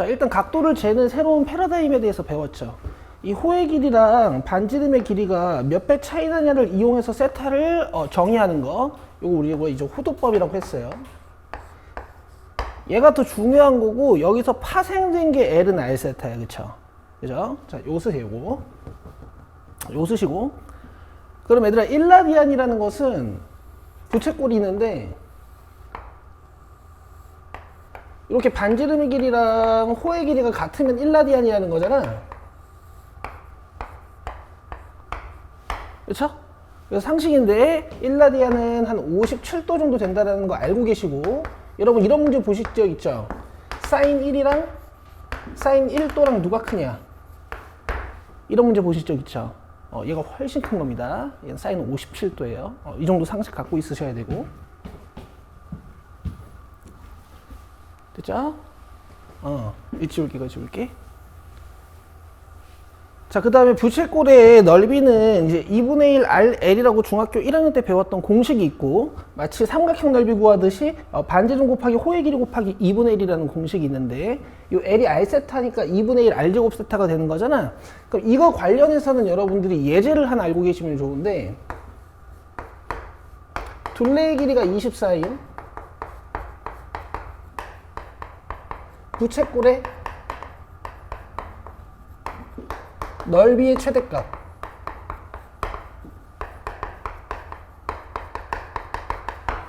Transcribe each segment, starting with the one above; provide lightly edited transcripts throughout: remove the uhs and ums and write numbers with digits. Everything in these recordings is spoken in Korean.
자, 일단 각도를 재는 새로운 패러다임에 대해서 배웠죠. 이 호의 길이랑 반지름의 길이가 몇 배 차이 나냐를 이용해서 세타를 정의하는 거. 요거 우리가 이제 호도법이라고 했어요. 얘가 더 중요한 거고, 여기서 파생된 게 L은 R 세타야. 그쵸? 그죠? 자, 요거 쓰세요. 요거 쓰시고. 그럼 얘들아, 1라디안이라는 것은 부채꼴이 있는데, 이렇게 반지름의 길이랑 호의 길이가 같으면 1라디안이라는 거잖아. 그쵸? 그래서 상식인데 1라디안은 한 57도 정도 된다는 거 알고 계시고, 여러분 이런 문제 보실 적 있죠? 사인 1이랑 사인 1도랑 누가 크냐? 이런 문제 보실 적 있죠? 얘가 훨씬 큰 겁니다. 얘는 사인 57도예요. 이 정도 상식 갖고 있으셔야 되고. 됐죠? 이거 지울게, 이거 지울게. 자, 그 다음에 부채꼴의 넓이는 이제 2분의 1 RL이라고 중학교 1학년 때 배웠던 공식이 있고, 마치 삼각형 넓이 구하듯이 반지름 곱하기 호의 길이 곱하기 2분의 1이라는 공식이 있는데, 이 L이 R세타니까 2분의 1 R제곱 세타가 되는 거잖아. 그럼 이거 관련해서는 여러분들이 예제를 하나 알고 계시면 좋은데, 둘레의 길이가 24인 부채꼴의 넓이의 최대값.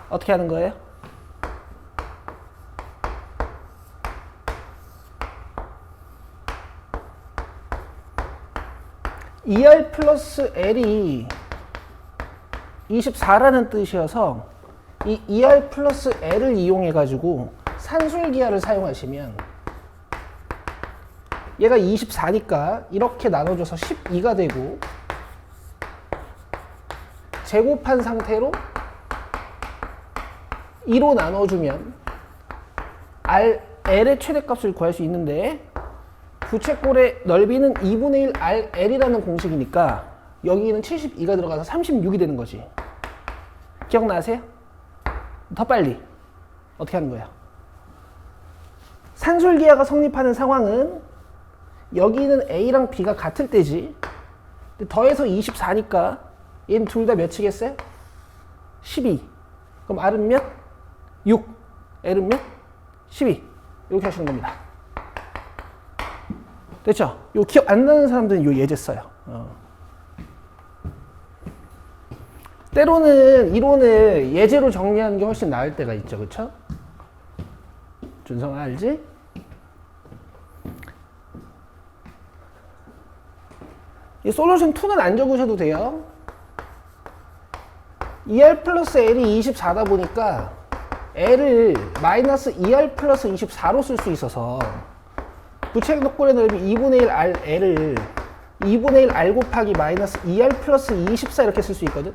어떻게 하는 거예요? ER 플러스 L이 24라는 뜻이어서 이 ER 플러스 L을 이용해 가지고 산술기하를 사용하시면 얘가 24니까 이렇게 나눠줘서 12가 되고, 제곱한 상태로 2로 나눠주면 L의 최대값을 구할 수 있는데, 부채꼴의 넓이는 2분의 1 RL이라는 공식이니까 여기는 72가 들어가서 36이 되는 거지. 기억나세요? 더 빨리 어떻게 하는 거야? 산술기하가 성립하는 상황은 여기는 A랑 B가 같을 때지. 근데 더해서 24니까 얘는 둘 다 몇이겠어요? 12. 그럼 R은 몇? 6. L은 몇? 12. 이렇게 하시는 겁니다. 됐죠? 요 기억 안 나는 사람들은 요 예제 써요. 때로는 이론을 예제로 정리하는 게 훨씬 나을 때가 있죠. 그쵸? 준성아 알지? 이 솔루션 2는 안 적으셔도 돼요. ER 플러스 L이 24다 보니까 L을 마이너스 ER 플러스 24로 쓸 수 있어서 부채꼴의 넓이 2분의 1 RL을 2분의 1 R 곱하기 마이너스 ER 플러스 24 이렇게 쓸 수 있거든.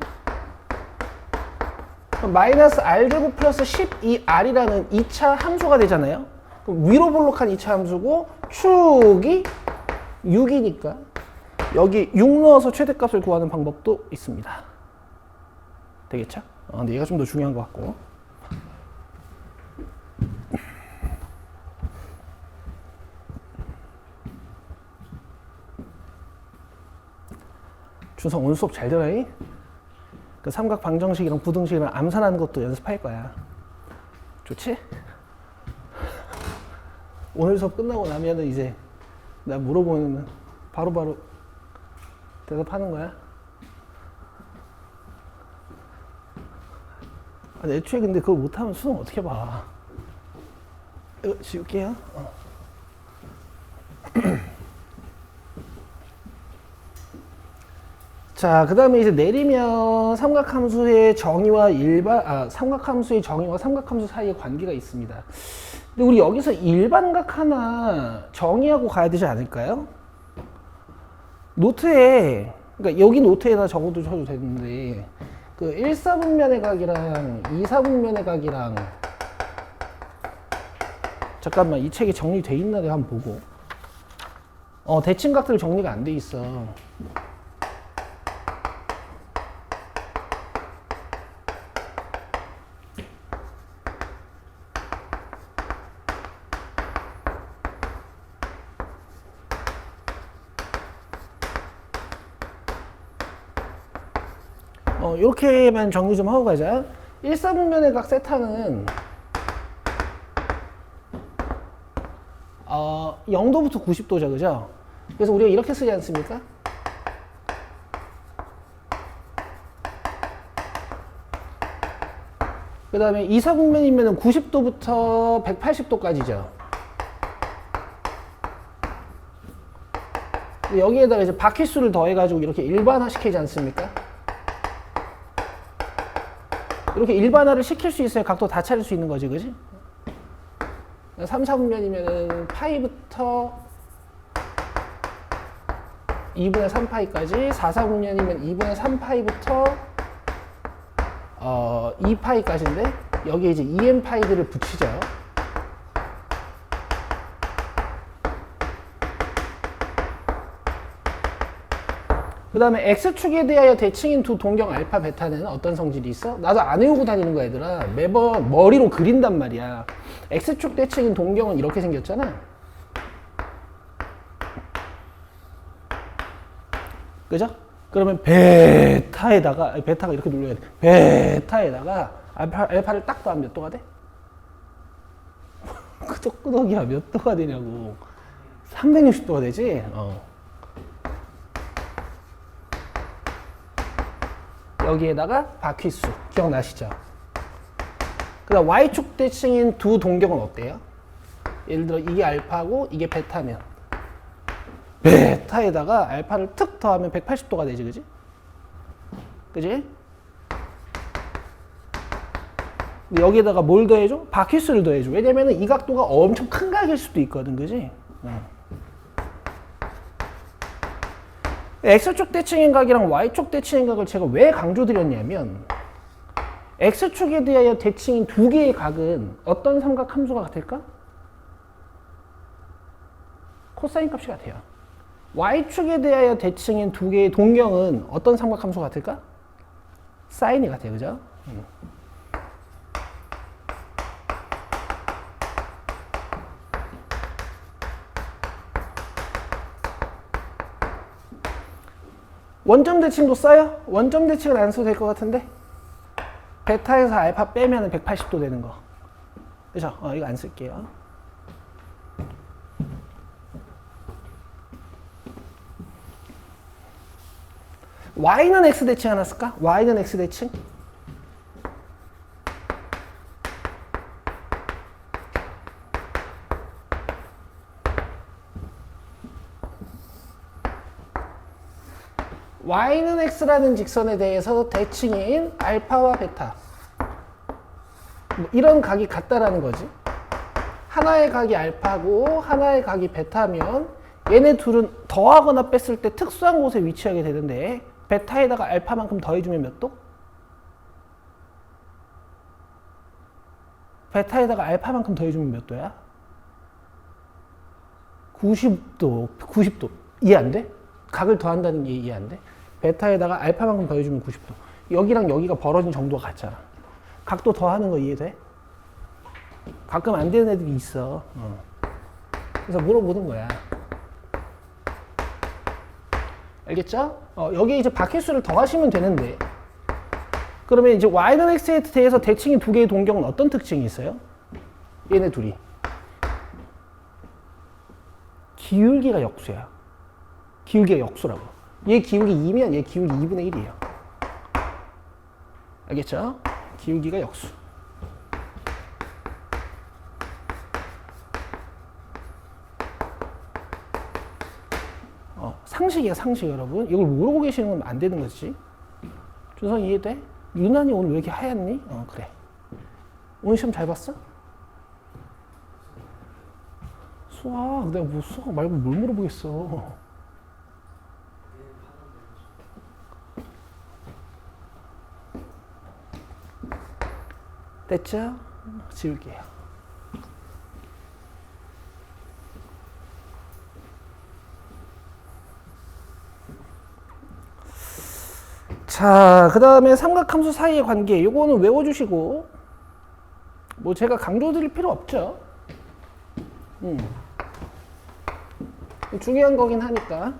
그럼 마이너스 R제곱 플러스 12R이라는 2차 함수가 되잖아요. 그럼 위로 볼록한 2차 함수고 축이 6이니까 여기 6 넣어서 최대값을 구하는 방법도 있습니다. 되겠죠? 근데 얘가 좀 더 중요한 것 같고. 준성 오늘 수업 잘 들어요? 그 삼각 방정식이랑 부등식이랑 암산하는 것도 연습할 거야. 좋지? 오늘 수업 끝나고 나면은 이제 나 물어보면 바로바로 대답하는 거야. 애초에 근데 그거 못하면 수능 어떻게 봐. 이거 지울게요. 자, 그 다음에 이제 내리면 삼각함수의 정의와 삼각함수의 정의와 삼각함수 사이에 관계가 있습니다. 근데 우리 여기서 일반각 하나 정의하고 가야 되지 않을까요? 노트에, 그러니까 여기 노트에다 적어도 되는데, 그 1사분면의 각이랑 2사분면의 각이랑, 잠깐만, 이 책에 정리돼 있나 내가 한번 보고. 대칭각들 정리가 안 돼 있어. 이렇게만 정리 좀 하고 가자. 1사분면의 각 세타는 0도부터 90도죠, 그죠? 그래서 우리가 이렇게 쓰지 않습니까? 그 다음에 2사분면이면 90도부터 180도까지죠. 여기에다가 이제 바퀴수를 더해가지고 이렇게 일반화 시키지 않습니까? 이렇게 일반화를 시킬 수 있어야 각도 다 차릴 수 있는 거지, 그지? 3, 4분면이면은 파이부터 2분의 3파이까지, 4, 4분면이면 2분의 3파이부터 2파이까지인데, 여기에 이제 2n파이들을 붙이죠. 그 다음에 X축에 대하여 대칭인 두 동경 알파, 베타는 어떤 성질이 있어? 나도 안 외우고 다니는 거야, 얘들아. 매번 머리로 그린단 말이야. X축 대칭인 동경은 이렇게 생겼잖아. 그죠? 그러면 베타가 이렇게 눌러야 돼. 베타에다가 알파를 딱 더하면 몇 도가 돼? 끄덕끄덕이야. 몇 도가 되냐고. 360도가 되지? 여기에다가 바퀴수 기억나시죠? 그 다음 Y축 대칭인 두 동경은 어때요? 예를 들어 이게 알파고 이게 베타면 베타에다가 알파를 툭 더하면 180도가 되지, 그지? 그지? 여기에다가 뭘 더해줘? 바퀴수를 더해줘. 왜냐면 이 각도가 엄청 큰 각일 수도 있거든, 그지? X축 대칭인 각이랑 Y축 대칭인 각을 제가 왜 강조드렸냐면 X축에 대하여 대칭인 두 개의 각은 어떤 삼각 함수가 같을까? 코사인 값이 같아요. Y축에 대하여 대칭인 두 개의 동경은 어떤 삼각 함수가 같을까? 사인이 같아요, 그죠? 원점 대칭도 써요? 원점 대칭은 안 써도 될 것 같은데? 베타에서 알파 빼면 180도 되는 거. 그죠? 이거 안 쓸게요. Y는 X 대칭 하나 쓸까? Y는 X 대칭? Y는 X라는 직선에 대해서 대칭인 알파와 베타 뭐 이런 각이 같다라는 거지. 하나의 각이 알파고 하나의 각이 베타면 얘네 둘은 더하거나 뺐을 때 특수한 곳에 위치하게 되는데 베타에다가 알파만큼 더해주면 몇 도? 베타에다가 알파만큼 더해주면 몇 도야? 90도, 90도. 이해 안 돼? 각을 더한다는 게 이해 안 돼? 베타에다가 알파만큼 더해주면 90도. 여기랑 여기가 벌어진 정도가 같잖아. 각도 더하는 거 이해돼? 가끔 안 되는 애들이 있어. 그래서 물어보는 거야. 알겠죠? 여기 이제 바퀴수를 더하시면 되는데 그러면 이제 Y는 X에 대해서 대칭이 두 개의 동경은 어떤 특징이 있어요? 얘네 둘이 기울기가 역수야. 기울기가 역수라고. 얘 기울기 2면 얘 기울기 2분의 1이에요. 알겠죠? 기울기가 역수. 상식이야, 상식 여러분. 이걸 모르고 계시는 건 안 되는 거지. 준성 이해돼? 유난히 오늘 왜 이렇게 하얗니? 그래. 오늘 시험 잘 봤어? 수학, 내가 뭐 수학 말고 뭘 물어보겠어. 됐죠? 지울게요. 자, 그 다음에 삼각함수 사이의 관계. 요거는 외워주시고 뭐 제가 강조드릴 필요 없죠. 중요한 거긴 하니까.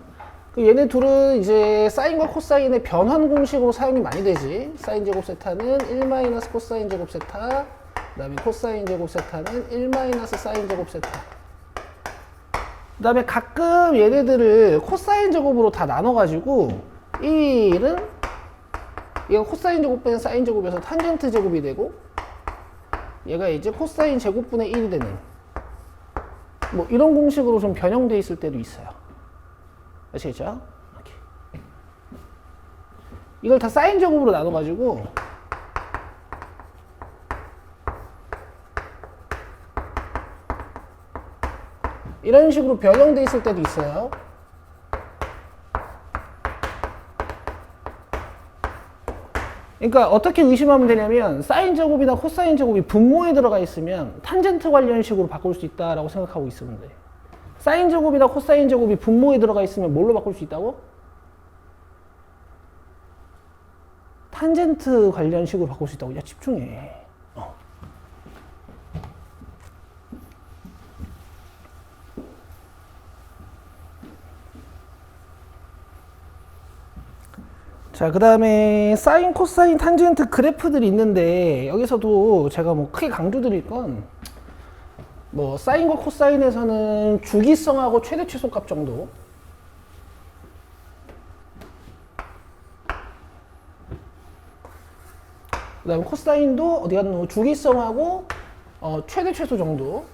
얘네 둘은 이제 사인과 코사인의 변환 공식으로 사용이 많이 되지. 사인 제곱 세타는 1 코사인 제곱 세타, 그 다음에 코사인 제곱 세타는 1 사인 제곱 세타. 그 다음에 가끔 얘네들을 코사인 제곱으로 다 나눠가지고 1은 얘가 코사인 제곱 빼는 사인 제곱이어서 탄젠트 제곱이 되고, 얘가 이제 코사인 제곱분의 1이 되는 뭐 이런 공식으로 좀 변형되어 있을 때도 있어요. 아시겠죠? 이렇게. 이걸 다 사인 제곱으로 나눠가지고 이런 식으로 변형되어 있을 때도 있어요. 그러니까 어떻게 의심하면 되냐면 사인 제곱이나 코사인 제곱이 분모에 들어가 있으면 탄젠트 관련식으로 바꿀 수 있다라고 생각하고 있으면 돼. 사인 제곱이나 코사인 제곱이 분모에 들어가 있으면 뭘로 바꿀 수 있다고? 탄젠트 관련식으로 바꿀 수 있다고. 야, 집중해. 자, 그 다음에 사인, 코사인, 탄젠트 그래프들이 있는데 여기서도 제가 뭐 크게 강조드릴 건 뭐 사인과 코사인에서는 주기성하고 최대 최소값 정도, 그 다음에 코사인도 어디 갔노? 주기성하고 최대 최소 정도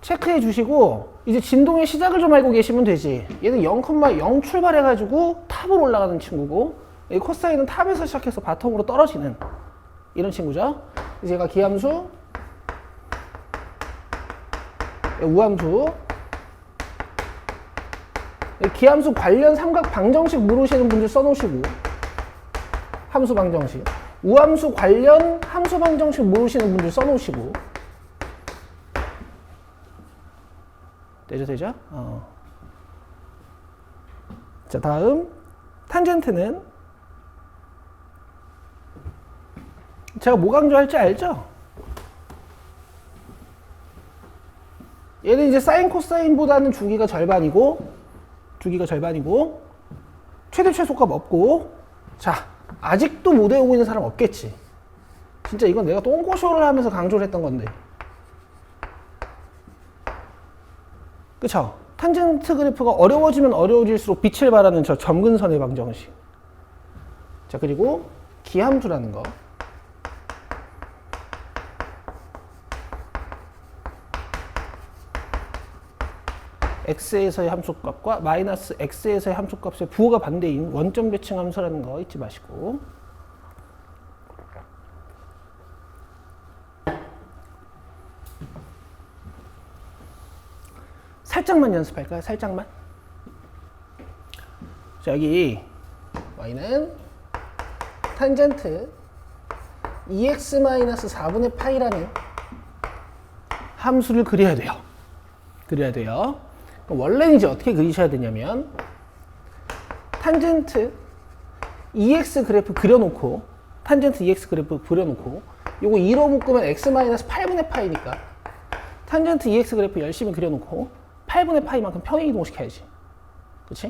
체크해 주시고, 이제 진동의 시작을 좀 알고 계시면 되지. 얘는 0,0 출발해가지고 탑으로 올라가는 친구고, 이 코사인은 탑에서 시작해서 바텀으로 떨어지는 이런 친구죠. 이제 얘가 기함수, 우함수, 기함수 관련 삼각 방정식 모르시는 분들 써놓으시고, 함수 방정식, 우함수 관련 함수 방정식 모르시는 분들 써놓으시고. 되죠? 자, 다음 탄젠트는 제가 뭐 강조할지 알죠? 얘는 이제 사인 코사인보다는 주기가 절반이고 최대 최소값 없고. 자, 아직도 못 외우고 있는 사람 없겠지. 진짜 이건 내가 똥꼬쇼를 하면서 강조를 했던 건데, 그쵸? 탄젠트 그래프가 어려워지면 어려워질수록 빛을 발하는 저 점근선의 방정식. 자, 그리고 기함수라는 거. x에서의 함수값과 마이너스 x에서의 함수값의 부호가 반대인 원점 배칭 함수라는 거 잊지 마시고. 살짝만 연습할까요? 살짝만. 자, 여기 y는 탄젠트 2x-4분의 파이라는 함수를 그려야 돼요. 원래는 이제 어떻게 그리셔야 되냐면, 탄젠트 2x 그래프 그려놓고, 요거 2로 묶으면 x-8분의 파이니까 탄젠트 2x 그래프 열심히 그려놓고 8분의 파이만큼 평행 이동시켜야지. 그치?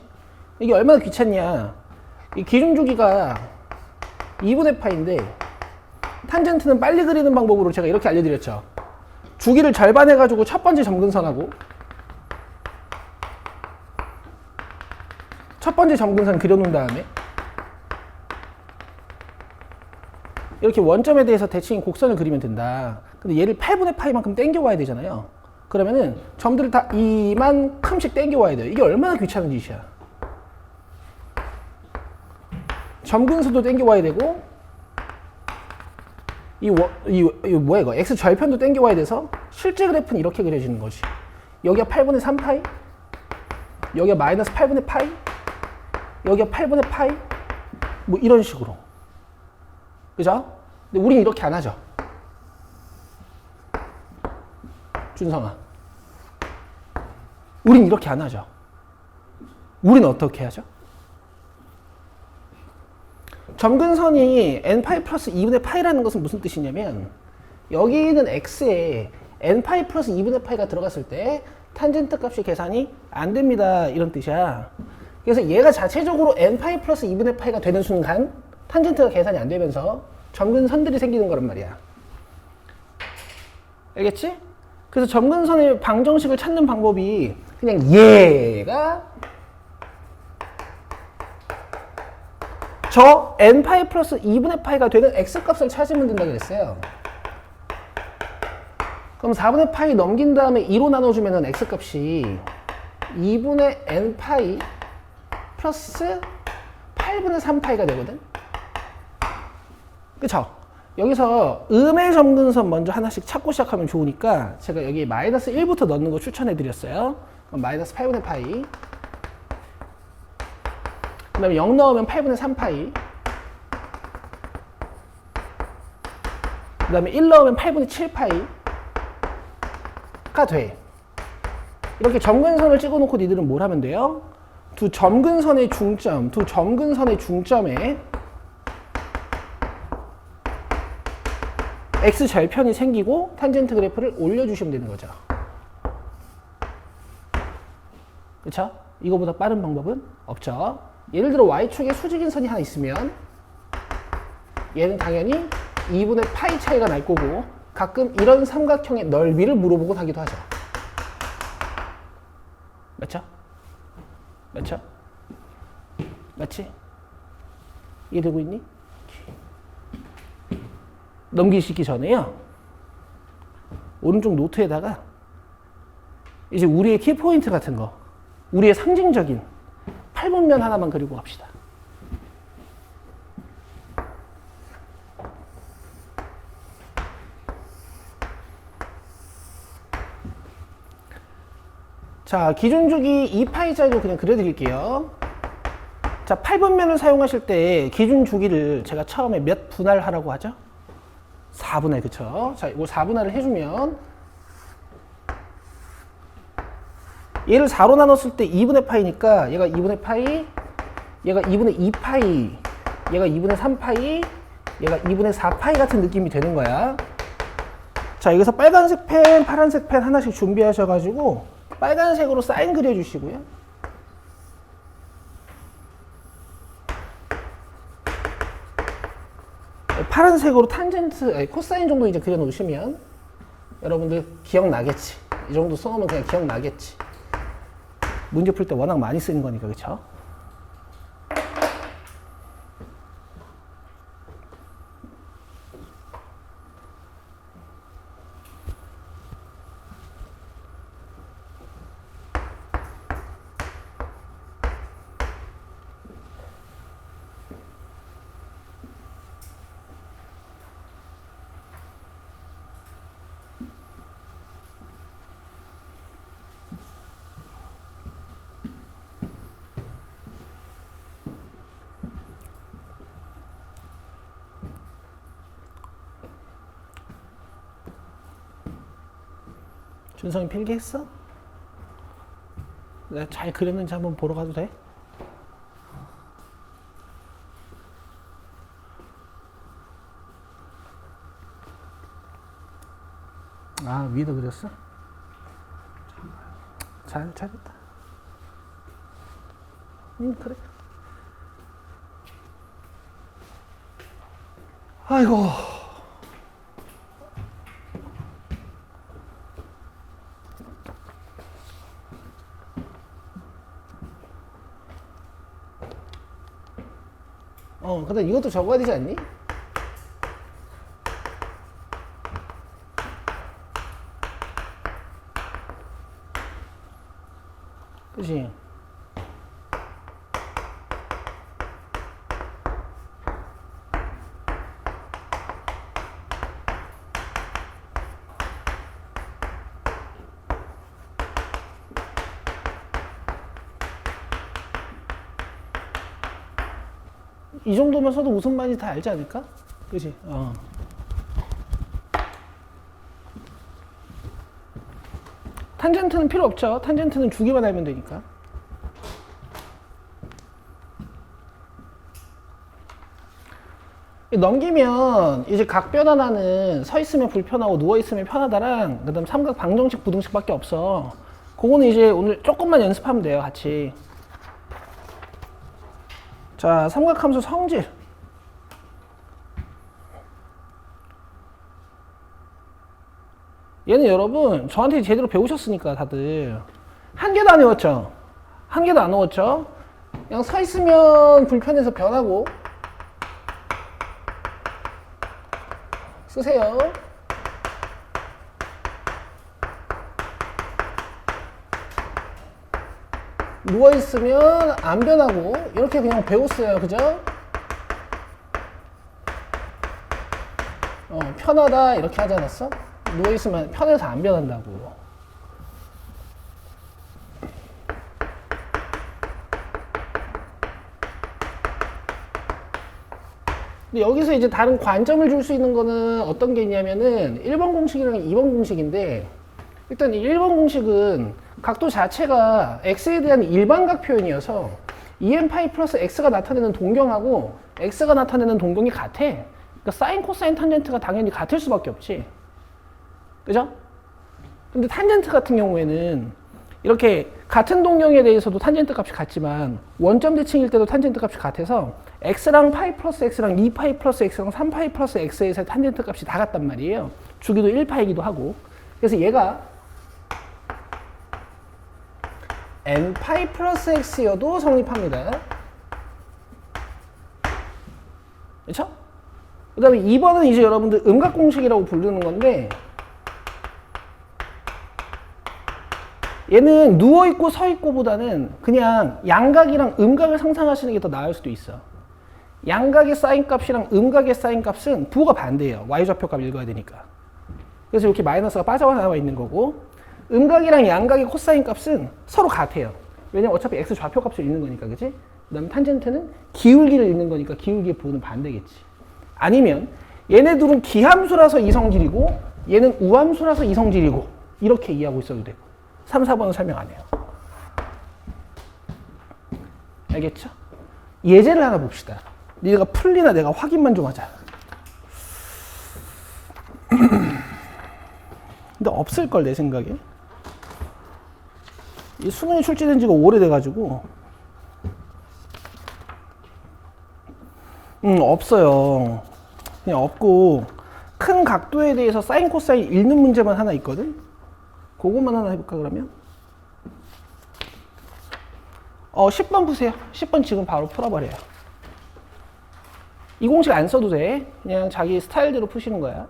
이게 얼마나 귀찮냐. 이 기준 주기가 2분의 파인데 탄젠트는 빨리 그리는 방법으로 제가 이렇게 알려드렸죠. 주기를 절반 해가지고 첫 번째 점근선하고 첫 번째 점근선 그려놓은 다음에 이렇게 원점에 대해서 대칭인 곡선을 그리면 된다. 근데 얘를 8분의 파이만큼 땡겨와야 되잖아요. 그러면은 점들을 다 이만큼씩 땡겨와야 돼요. 이게 얼마나 귀찮은 짓이야. 점근선도 땡겨와야 되고, 뭐야 이거, x 절편도 땡겨와야 돼서 실제 그래프는 이렇게 그려지는 거지. 여기가 8분의 3파이, 여기가 마이너스 8분의 파이, 여기가 8분의 파이, 뭐 이런 식으로. 그죠? 근데 우린 이렇게 안 하죠. 준성아, 우린 이렇게 안 하죠. 우린 어떻게 하죠? 점근선이 n파이 플러스 2분의 파이라는 것은 무슨 뜻이냐면, 여기 있는 x에 n파이 플러스 2분의 파이가 들어갔을 때 탄젠트 값이 계산이 안 됩니다, 이런 뜻이야. 그래서 얘가 자체적으로 n파이 플러스 2분의 파이가 되는 순간 탄젠트가 계산이 안 되면서 점근선들이 생기는 거란 말이야. 알겠지? 그래서 점근선의 방정식을 찾는 방법이 그냥 얘가 저 n파이 플러스 2분의 파이가 되는 x값을 찾으면 된다고 그랬어요. 그럼 4분의 파이 넘긴 다음에 2로 나눠주면 x값이 2분의 n파이 플러스 8분의 3파이가 되거든. 그쵸? 여기서 음의 점근선 먼저 하나씩 찾고 시작하면 좋으니까 제가 여기 마이너스 1부터 넣는 거 추천해 드렸어요. 그럼 마이너스 8분의 파이, 그 다음에 0 넣으면 8분의 3파이, 그 다음에 1 넣으면 8분의 7파이가 돼. 이렇게 점근선을 찍어놓고 니들은 뭘 하면 돼요? 두 점근선의 중점에 x절편이 생기고 탄젠트 그래프를 올려주시면 되는 거죠. 그쵸? 이거보다 빠른 방법은 없죠. 예를 들어 y축에 수직인 선이 하나 있으면 얘는 당연히 2분의 파이 차이가 날 거고 가끔 이런 삼각형의 넓이를 물어보곤 하기도 하죠. 맞죠? 맞죠? 맞지? 이해되고 있니? 넘기시기 전에요. 오른쪽 노트에다가 이제 우리의 키포인트 같은 거, 우리의 상징적인 8분면 하나만 그리고 갑시다. 자, 기준주기 2파이짜리로 그냥 그려드릴게요. 자, 8분면을 사용하실 때 기준주기를 제가 처음에 몇 분할하라고 하죠? 4분할, 그쵸? 자, 이거 4분할을 해주면 얘를 4로 나눴을 때 2분의 파이니까 얘가 2분의 파이, 얘가 2분의 2파이, 얘가 2분의 3파이, 얘가 2분의 4파이 같은 느낌이 되는 거야. 자, 여기서 빨간색 펜, 파란색 펜 하나씩 준비하셔가지고 빨간색으로 사인 그려주시고요. 파란색으로 탄젠트, 코사인 정도 이제 그려놓으시면 여러분들 기억나겠지. 이 정도 써놓으면 그냥 기억나겠지. 문제 풀 때 워낙 많이 쓰는 거니까, 그쵸? 준성이 필기했어? 내가 잘 그렸는지 한번 보러 가도 돼? 아, 위에도 그렸어? 잘했다. 그래. 아이고. 근데 이것도 적어야 되지 않니? 그치? 이 정도면 써도 무슨 말인지 다 알지 않을까? 그치? 탄젠트는 필요 없죠. 탄젠트는 주기만 알면 되니까. 넘기면 이제 각 변환하는 서 있으면 불편하고 누워 있으면 편하다랑 그다음 삼각 방정식 부등식 밖에 없어. 그거는 이제 오늘 조금만 연습하면 돼요, 같이. 자, 삼각함수 성질. 얘는 여러분 저한테 제대로 배우셨으니까 다들 한 개도 안 외웠죠? 한 개도 안 외웠죠? 그냥 서 있으면 불편해서 변하고 쓰세요. 누워있으면 안 변하고 이렇게 그냥 배웠어요. 그죠? 편하다 이렇게 하지 않았어? 누워있으면 편해서 안 변한다고. 근데 여기서 이제 다른 관점을 줄 수 있는 거는 어떤 게 있냐면은 1번 공식이랑 2번 공식인데, 일단 이 1번 공식은 각도 자체가 x에 대한 일반각 표현이어서 2n파이 플러스 x가 나타내는 동경하고 x가 나타내는 동경이 같아. 그러니까 사인, 코사인, 탄젠트가 당연히 같을 수밖에 없지. 그죠? 근데 탄젠트 같은 경우에는 이렇게 같은 동경에 대해서도 탄젠트 값이 같지만 원점 대칭일 때도 탄젠트 값이 같아서 x랑 파이 플러스 x랑 2파이 플러스 x랑 3파이 플러스 x에서의 탄젠트 값이 다 같단 말이에요. 주기도 1파이기도 하고. 그래서 얘가 n파이 플러스 x여도 성립합니다. 그렇죠? 그 다음에 2번은 이제 여러분들 음각공식이라고 부르는 건데, 얘는 누워있고 서있고 보다는 그냥 양각이랑 음각을 상상하시는 게 더 나을 수도 있어. 양각의 사인 값이랑 음각의 사인 값은 부호가 반대예요. y좌표값 읽어야 되니까. 그래서 이렇게 마이너스가 빠져나와 있는 거고, 음각이랑 양각의 코사인 값은 서로 같아요. 왜냐면 어차피 x 좌표 값을 읽는 거니까, 그치? 그 다음에 탄젠트는 기울기를 읽는 거니까 기울기의 부호는 반대겠지. 아니면 얘네 둘은 기함수라서 이성질이고 얘는 우함수라서 이성질이고 이렇게 이해하고 있어도 되고. 3, 4번은 설명 안 해요. 알겠죠? 예제를 하나 봅시다. 네가 풀리나 내가 확인만 좀 하자. 근데 없을걸 내 생각에. 이 수능이 출제된 지가 오래돼가지고 없어요. 그냥 없고 큰 각도에 대해서 사인 코사인 읽는 문제만 하나 있거든. 그것만 하나 해볼까 그러면? 10번 푸세요. 10번 지금 바로 풀어버려요. 이 공식 안 써도 돼. 그냥 자기 스타일대로 푸시는 거야.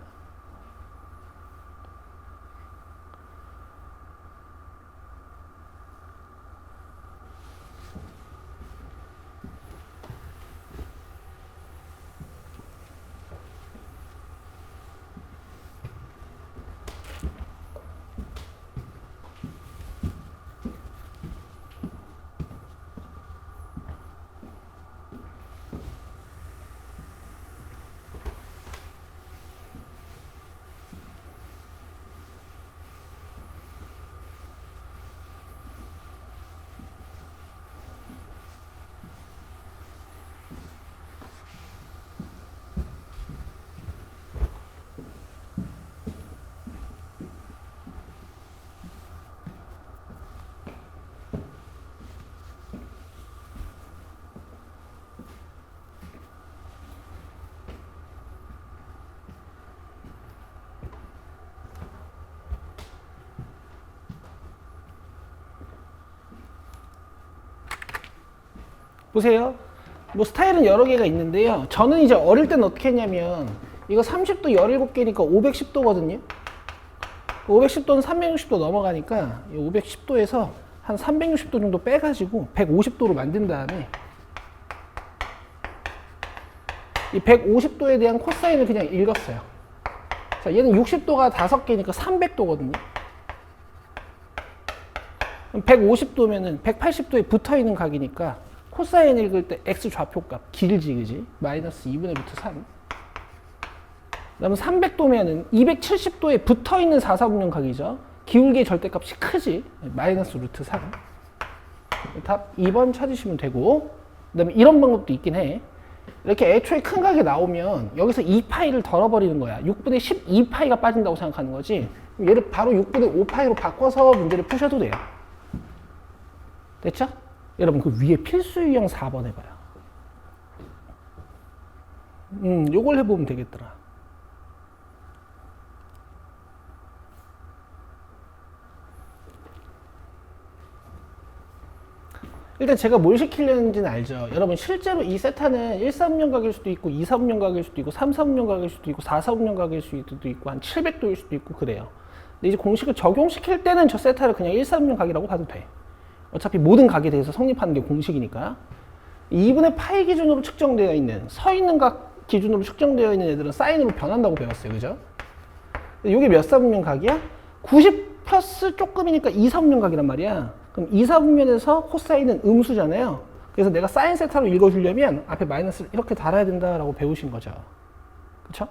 보세요. 뭐 스타일은 여러 개가 있는데요. 저는 이제 어릴 때는 어떻게 했냐면 이거 30도 17개니까 510도거든요. 510도는 360도 넘어가니까 510도에서 한 360도 정도 빼가지고 150도로 만든 다음에 이 150도에 대한 코사인을 그냥 읽었어요. 자, 얘는 60도가 5개니까 300도거든요. 150도면은 180도에 붙어 있는 각이니까 코사인 읽을 때 x 좌표값 길지, 그지? 마이너스 2분의 루트 3. 그다음 300도면은 270도에 붙어 있는 사사분면 각이죠. 기울기의 절대값이 크지? 마이너스 루트 3. 답 2번 찾으시면 되고, 그다음에 이런 방법도 있긴 해. 이렇게 애초에 큰 각이 나오면 여기서 2파이를 덜어버리는 거야. 6분의 12파이가 빠진다고 생각하는 거지. 얘를 바로 6분의 5파이로 바꿔서 문제를 푸셔도 돼요. 됐죠? 여러분 그 위에 필수 유형 4번 해봐요. 요걸 해보면 되겠더라. 일단 제가 뭘 시키려는지는 알죠. 여러분 실제로 이 세타는 140년 각일 수도 있고 240년 각일 수도 있고 340년 각일 수도 있고 440년 각일 수도 있고 한 700도일 수도 있고 그래요. 근데 이제 공식을 적용시킬 때는 저 세타를 그냥 140년 각이라고 봐도 돼. 어차피 모든 각에 대해서 성립하는 게 공식이니까. 2분의 파이 기준으로 측정되어 있는 서 있는 각 기준으로 측정되어 있는 애들은 사인으로 변한다고 배웠어요. 그죠? 이게 몇 사분면 각이야? 90 플러스 조금이니까 2사분면 각이란 말이야. 그럼 2사분면에서 코사인은 음수잖아요. 그래서 내가 사인 세타로 읽어주려면 앞에 마이너스를 이렇게 달아야 된다라고 배우신 거죠. 그쵸?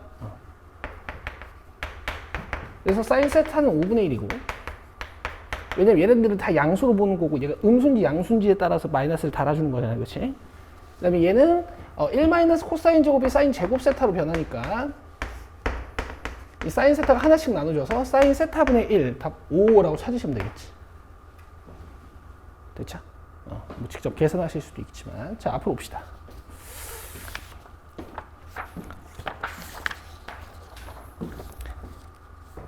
그래서 사인 세타는 5분의 1이고 왜냐면 얘네들은 다 양수로 보는 거고 얘가 음수인지 양수인지에 따라서 마이너스를 달아주는 거잖아요. 그치? 그 다음에 얘는 1 마이너스 코사인 제곱이 사인 제곱 세타로 변하니까 이 사인 세타가 하나씩 나눠줘서 사인 세타분의 1 답 5라고 찾으시면 되겠지. 됐죠? 뭐 직접 계산하실 수도 있지만 자 앞으로 봅시다.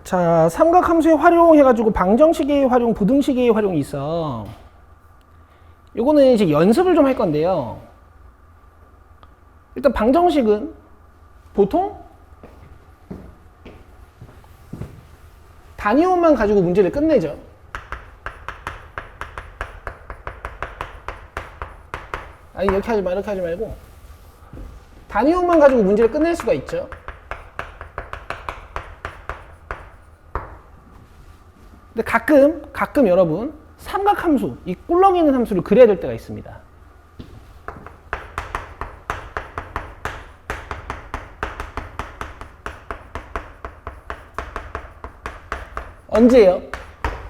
자 삼각함수의 활용해가지고 방정식의 활용, 부등식의 활용이 있어. 요거는 이제 연습을 좀 할 건데요. 일단 방정식은 보통 단위원만 가지고 문제를 끝내죠. 아니 이렇게 하지 말고 단위원만 가지고 문제를 끝낼 수가 있죠. 근데 가끔 여러분 삼각함수, 이 꿀렁이 있는 함수를 그려야 될 때가 있습니다. 언제요?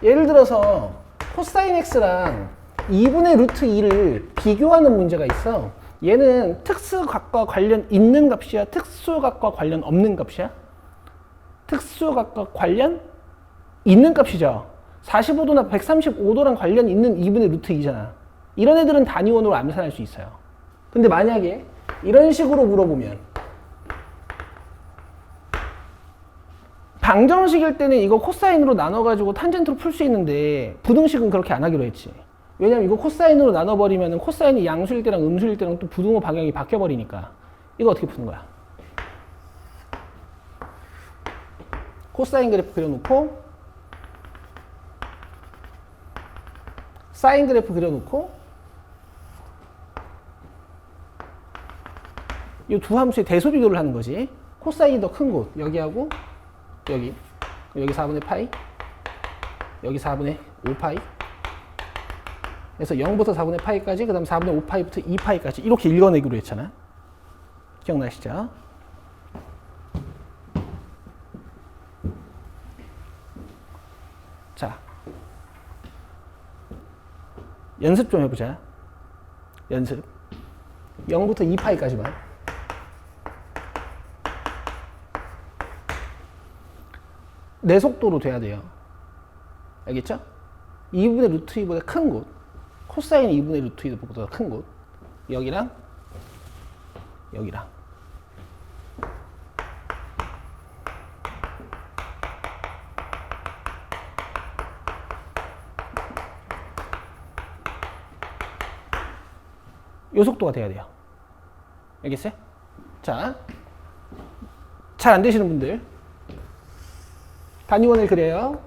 예를 들어서 코사인 x랑 2분의 루트 2를 비교하는 문제가 있어. 얘는 특수각과 관련 있는 값이야? 특수각과 관련 없는 값이야? 특수각과 관련 있는 값이죠. 45도나 135도랑 관련 있는 2분의 루트 2잖아. 이런 애들은 단위원으로 암산할 수 있어요. 근데 만약에 이런 식으로 물어보면 방정식일 때는 이거 코사인으로 나눠가지고 탄젠트로 풀 수 있는데 부등식은 그렇게 안 하기로 했지. 왜냐면 이거 코사인으로 나눠버리면 코사인이 양수일 때랑 음수일 때랑 또 부등호 방향이 바뀌어버리니까 이거 어떻게 푸는 거야? 코사인 그래프 그려놓고 사인 그래프 그려놓고 이 두 함수의 대소 비교를 하는 거지. 코사인이 더 큰 곳 여기하고 여기 4분의 파이 여기 4분의 5파이 그래서 0부터 4분의 파이까지 그 다음 4분의 5파이부터 2파이까지 이렇게 읽어내기로 했잖아. 기억나시죠? 자 연습 좀 해보자. 연습 0부터 2파이까지만 내 속도로 돼야 돼요. 알겠죠? 2분의 루트 2보다 큰 곳 코사인 2분의 루트 2보다 큰 곳 여기랑 여기랑 요 속도가 돼야 돼요. 알겠어요? 자, 잘 안 되시는 분들 단위원을 그려요.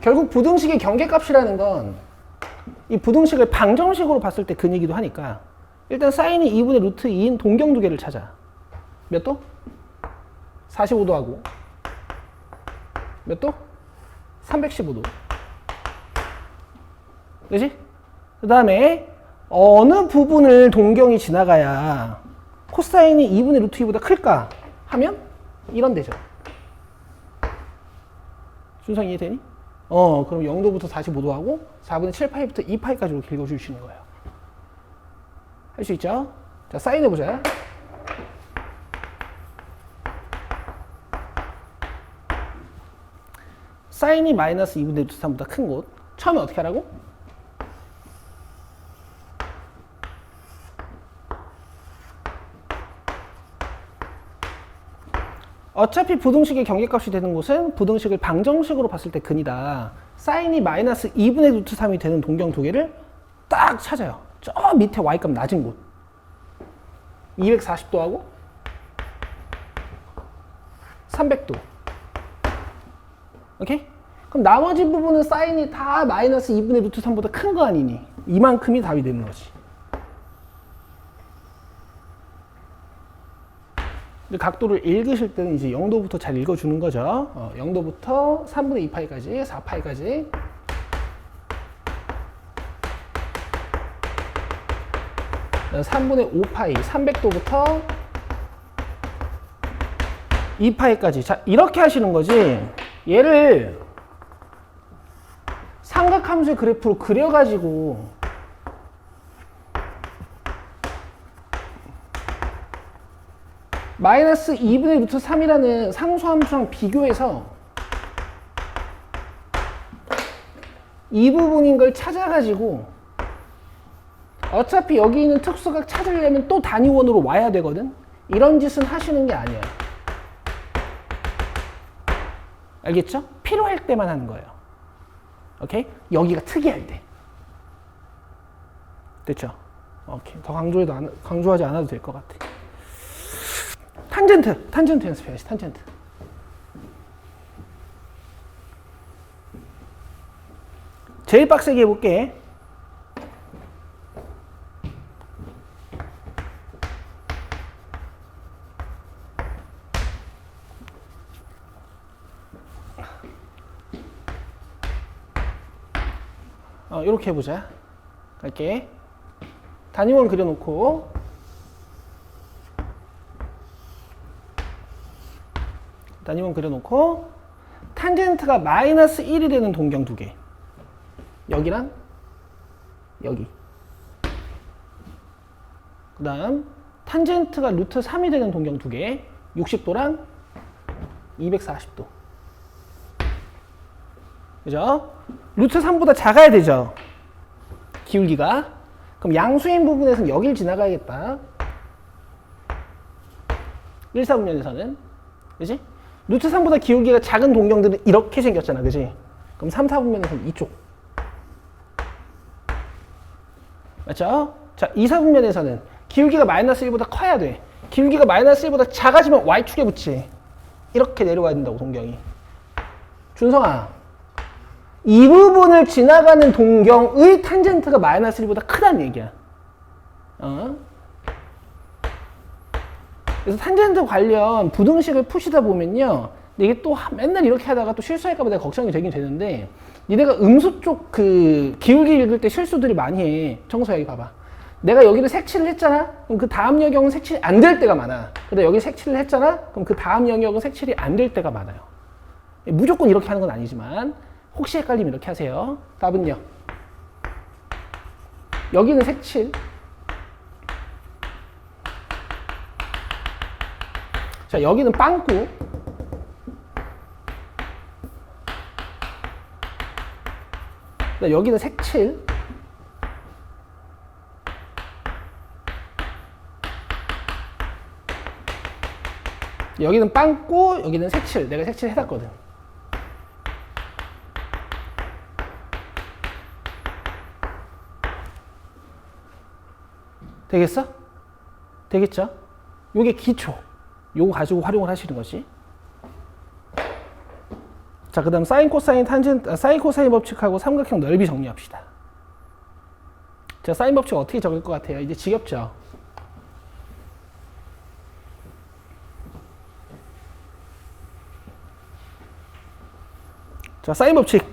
결국 부등식의 경계값이라는 건 이 부등식을 방정식으로 봤을 때 그 얘기도 하니까 일단 사인이 2분의 루트 2인 동경 두 개를 찾아. 몇 도? 45도 하고 몇 도? 315도. 그렇지? 그 다음에 어느 부분을 동경이 지나가야 코사인이 2분의 루트 2보다 클까 하면 이런 데죠. 순서 이해되니? 그럼 0도부터 45도 하고 4분의 7파이부터 2파이까지 이렇게 읽어주시는 거예요. 할 수 있죠? 자, 사인 해보자. 사인이 마이너스 2분의 루트 3보다 큰 곳 처음에 어떻게 하라고? 어차피 부등식의 경계값이 되는 곳은 부등식을 방정식으로 봤을 때 근이다. 사인이 마이너스 2분의 루트 3이 되는 동경 두 개를 딱 찾아요. 저 밑에 y값 낮은 곳. 240도하고 300도. 오케이? 그럼 나머지 부분은 사인이 다 마이너스 2분의 루트 3보다 큰 거 아니니? 이만큼이 답이 되는 거지. 각도를 읽으실 때는 이제 0도부터 잘 읽어주는 거죠. 0도부터 3분의 2파이까지, 4파이까지. 그다음 3분의 5파이, 300도부터 2파이까지. 자, 이렇게 하시는 거지. 얘를 삼각함수의 그래프로 그려가지고 마이너스 2분의 루트 3이라는 상수함수랑 비교해서 이 부분인 걸 찾아가지고 어차피 여기 있는 특수각 찾으려면 또 단위원으로 와야 되거든. 이런 짓은 하시는 게 아니에요. 알겠죠? 필요할 때만 하는 거예요. 오케이? 여기가 특이할 때. 됐죠? 오케이. 더 강조하지 않아도 될 것 같아. 탄젠트 연습해야지, 탄젠트. 제일 빡세게 해볼게. 이렇게 해보자. 갈게. 단위원 그려놓고 탄젠트가 마이너스 1이 되는 동경 두 개. 여기랑 여기. 그 다음 탄젠트가 루트 3이 되는 동경 두 개. 60도랑 240도. 그죠? 루트 3보다 작아야 되죠? 기울기가. 그럼 양수인 부분에서는 여길 지나가야겠다. 1, 4분면에서는. 그지? 루트 3보다 기울기가 작은 동경들은 이렇게 생겼잖아. 그지? 그럼 3, 4분면에서는 이쪽. 맞죠? 자, 2, 4분면에서는 기울기가 마이너스 1보다 커야 돼. 기울기가 마이너스 1보다 작아지면 Y축에 붙지. 이렇게 내려와야 된다고, 동경이. 준성아, 이 부분을 지나가는 동경의 탄젠트가 마이너스 1보다 크다는 얘기야. 그래서 탄젠트 관련 부등식을 푸시다 보면요, 이게 또 맨날 이렇게 하다가 또 실수할까 봐 내가 걱정이 되긴 되는데, 니네가 음수 쪽 그 기울기 읽을 때 실수들이 많이 해. 청소야, 여기 봐봐. 내가 여기를 색칠을 했잖아? 그럼 그 다음 영역은 색칠이 안 될 때가 많아. 근데 여기 색칠을 했잖아? 그럼 그 다음 영역은 색칠이 안 될 때가 많아요. 무조건 이렇게 하는 건 아니지만 혹시 헷갈리면 이렇게 하세요. 답은요. 여기는 색칠. 자, 여기는 빵꾸. 여기는 색칠. 여기는 빵꾸, 여기는 색칠. 내가 색칠 해놨거든. 되겠어? 되겠죠? 요게 기초. 요거 가지고 활용을 하시는 것이. 자, 그 다음 사인 코사인 사인 코사인 법칙하고 삼각형 넓이 정리합시다. 자, 사인 법칙 어떻게 적을 것 같아요? 이제 지겹죠? 자, 사인 법칙.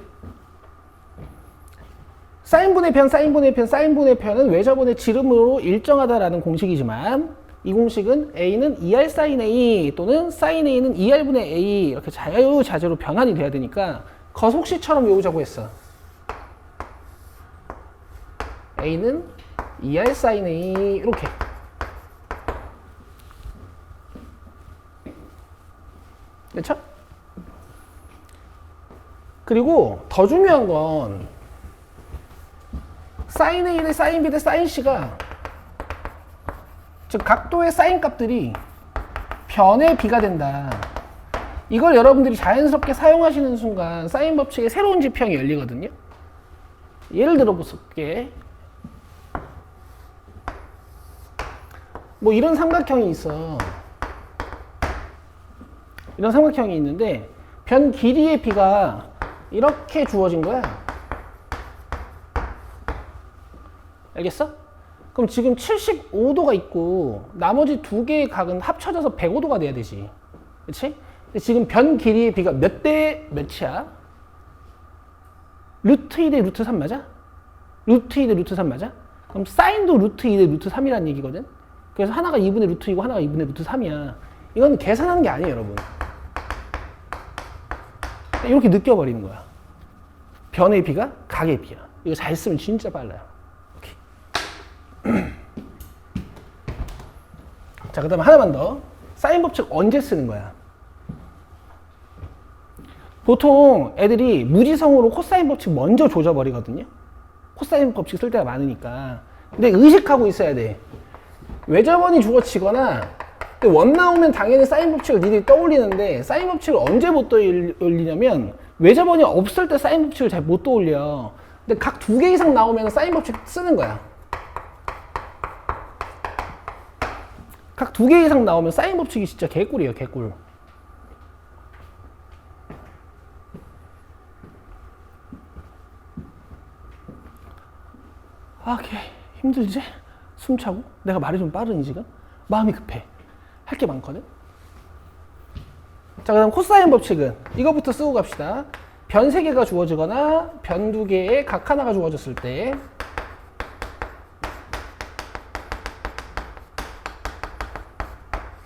사인분의 편, 사인분의 편, 사인분의 편은 외접원의 지름으로 일정하다라는 공식이지만 이 공식은 A는 2R sin A 또는 sin A는 2R분의 A 이렇게 자유자재로 변환이 돼야 되니까 거속시처럼 외우자고 했어. A는 2R sin A 이렇게. 그렇죠? 그리고 더 중요한 건 sin A 대 sin B 대 sin C가 즉 각도의 사인 값들이 변의 B가 된다. 이걸 여러분들이 자연스럽게 사용하시는 순간 사인 법칙의 새로운 지평이 열리거든요. 예를 들어 볼게. 뭐 이런 삼각형이 있어. 이런 삼각형이 있는데 변 길이의 b가 이렇게 주어진 거야. 알겠어? 그럼 지금 75도가 있고 나머지 두 개의 각은 합쳐져서 105도가 돼야 되지. 그치? 근데 지금 변 길이의 b가 몇 대 몇이야? 루트 2 대 루트 3 맞아? 루트 2 대 루트 3 맞아? 그럼 사인도 루트 2 대 루트 3이라는 얘기거든? 그래서 하나가 2분의 루트 2고 하나가 2분의 루트 3이야. 이건 계산하는 게 아니에요, 여러분. 이렇게 느껴버리는 거야. 변의 b가 각의 b야. 이거 잘 쓰면 진짜 빨라요. 오케이. 자, 그 다음에 하나만 더. 사인 법칙 언제 쓰는 거야? 보통 애들이 무지성으로 코사인 법칙 먼저 조져버리거든요. 코사인 법칙 쓸 때가 많으니까. 근데 의식하고 있어야 돼. 외접원이 주어지거나 원 나오면 당연히 사인 법칙을 니들이 떠올리는데 사인 법칙을 언제 못 떠올리냐면 외접원이 없을 때 사인 법칙을 잘 못 떠올려. 근데 각 2개 이상 나오면 사인 법칙 쓰는 거야. 각 2개 이상 나오면 사인 법칙이 진짜 개꿀이에요, 개꿀. 아, 걔 힘들지? 숨 차고? 내가 말이 좀 빠르니 지금? 마음이 급해. 할 게 많거든? 자, 그 다음 코사인 법칙은 이거부터 쓰고 갑시다. 변 3개가 주어지거나 변 2개에 각 하나가 주어졌을 때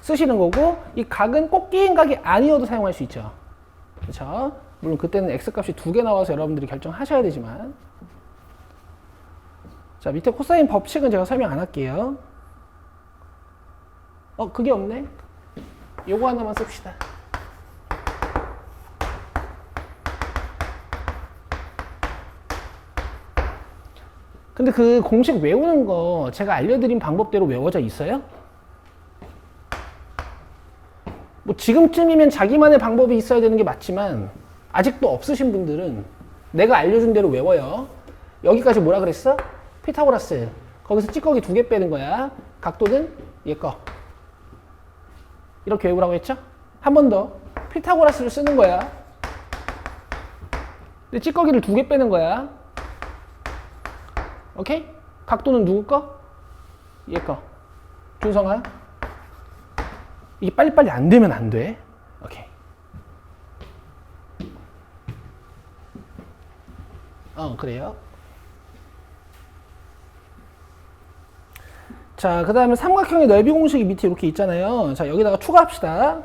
쓰시는 거고, 이 각은 꼭 끼인 각이 아니어도 사용할 수 있죠. 그렇죠? 물론 그때는 x값이 2개 나와서 여러분들이 결정하셔야 되지만. 자, 밑에 코사인 법칙은 제가 설명 안 할게요. 그게 없네? 요거 하나만 씁시다. 근데 그 공식 외우는 거 제가 알려드린 방법대로 외워져 있어요? 뭐 지금쯤이면 자기만의 방법이 있어야 되는 게 맞지만 아직도 없으신 분들은 내가 알려준 대로 외워요. 여기까지 뭐라 그랬어? 피타고라스. 거기서 찌꺼기 2개 빼는 거야. 각도는 얘 거. 이렇게 외우라고 했죠? 한 번 더. 피타고라스를 쓰는 거야. 근데 찌꺼기를 2개 빼는 거야. 오케이? 각도는 누구 거? 얘 거. 준성아. 이게 빨리빨리 안 되면 안 돼. 오케이. 그래요. 자, 그 다음에 삼각형의 넓이 공식이 밑에 이렇게 있잖아요. 자, 여기다가 추가합시다.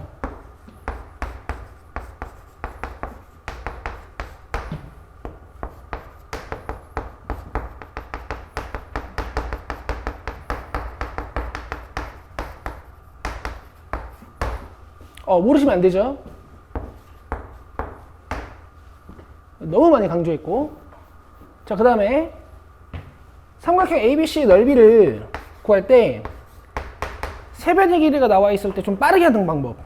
모르시면 안 되죠. 너무 많이 강조했고. 자, 그 다음에 삼각형 ABC 넓이를 구할 때 세변의 길이가 나와 있을 때 좀 빠르게 하는 방법.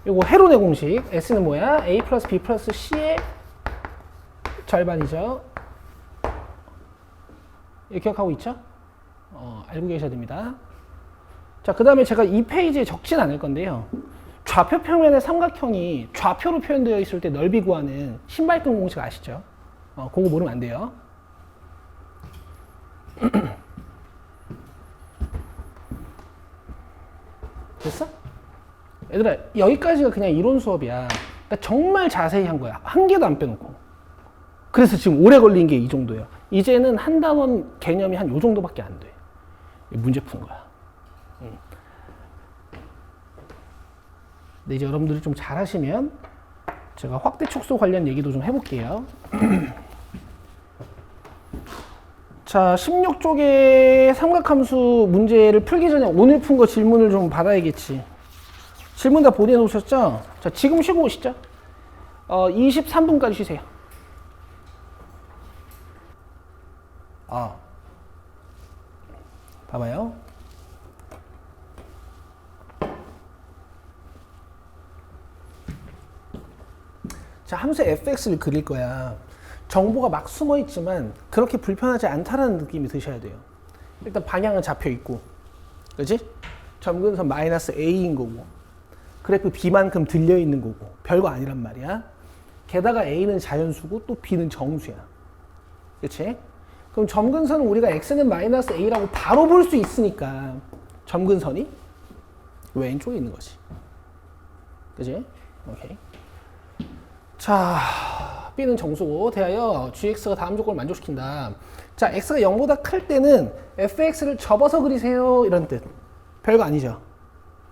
요거 헤론의 공식. S는 뭐야? A 플러스 B 플러스 C의 절반이죠. 이거 기억하고 있죠? 알고 계셔야 됩니다. 자, 그 다음에 제가 이 페이지에 적진 않을 건데요. 좌표 평면의 삼각형이 좌표로 표현되어 있을 때 넓이 구하는 신발끈 공식 아시죠? 그거 모르면 안 돼요. 됐어? 얘들아, 여기까지가 그냥 이론 수업이야. 그러니까 정말 자세히 한 거야. 한 개도 안 빼놓고. 그래서 지금 오래 걸린 게 이 정도예요. 이제는 한 단원 개념이 한 요 정도밖에 안 돼. 문제 푸는 거야. 근데 이제 여러분들이 좀 잘하시면 제가 확대 축소 관련 얘기도 좀 해볼게요. 자, 16쪽의 삼각함수 문제를 풀기 전에 오늘 푼 거 질문을 좀 받아야겠지. 질문 다 보내놓으셨죠? 자, 지금 쉬고 오시죠. 23분까지 쉬세요. 봐봐요. 자, 함수 fx를 그릴 거야. 정보가 막 숨어 있지만 그렇게 불편하지 않다라는 느낌이 드셔야 돼요. 일단 방향은 잡혀 있고, 그렇지? 점근선 마이너스 a인 거고, 그래프 b만큼 들려 있는 거고, 별거 아니란 말이야. 게다가 a는 자연수고 또 b는 정수야. 그렇지? 그럼 점근선은 우리가 x는 마이너스 a라고 바로 볼 수 있으니까 점근선이 왼쪽에 있는 거지. 그지? 오케이. 자, b는 정수고 대하여 gx가 다음 조건을 만족시킨다. 자, x가 0보다 클 때는 fx를 접어서 그리세요 이런 뜻. 별거 아니죠.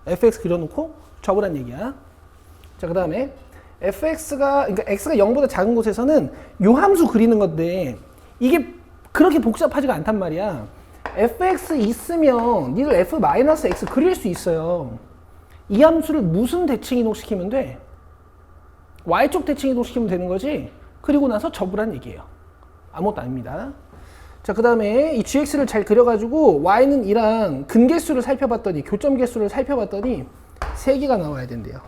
fx 그려놓고 접으란 얘기야. 자, 그 다음에 그러니까 x가 0보다 작은 곳에서는 요 함수 그리는 건데 이게 그렇게 복잡하지가 않단 말이야. fx 있으면 니들 f-x 그릴 수 있어요. 이 함수를 무슨 대칭 이동시키면 돼? y쪽 대칭 이동시키면 되는 거지. 그리고 나서 접으란 얘기예요. 아무것도 아닙니다. 자, 그 다음에 이 gx를 잘 그려가지고 y는 2랑 근개수를 살펴봤더니, 교점 개수를 살펴봤더니 3개가 나와야 된대요.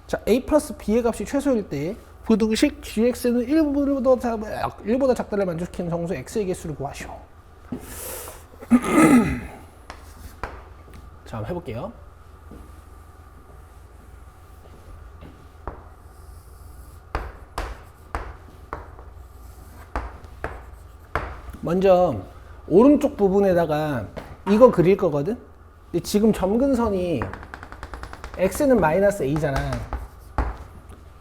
자, a 플러스 b의 값이 최소일 때 부등식 gx는 1보다 작다를 만족시키는 정수 x의 개수를 구하시오. 자, 한번 해볼게요. 먼저 오른쪽 부분에다가 이거 그릴 거거든? 근데 지금 점근선이 x는 마이너스 a잖아.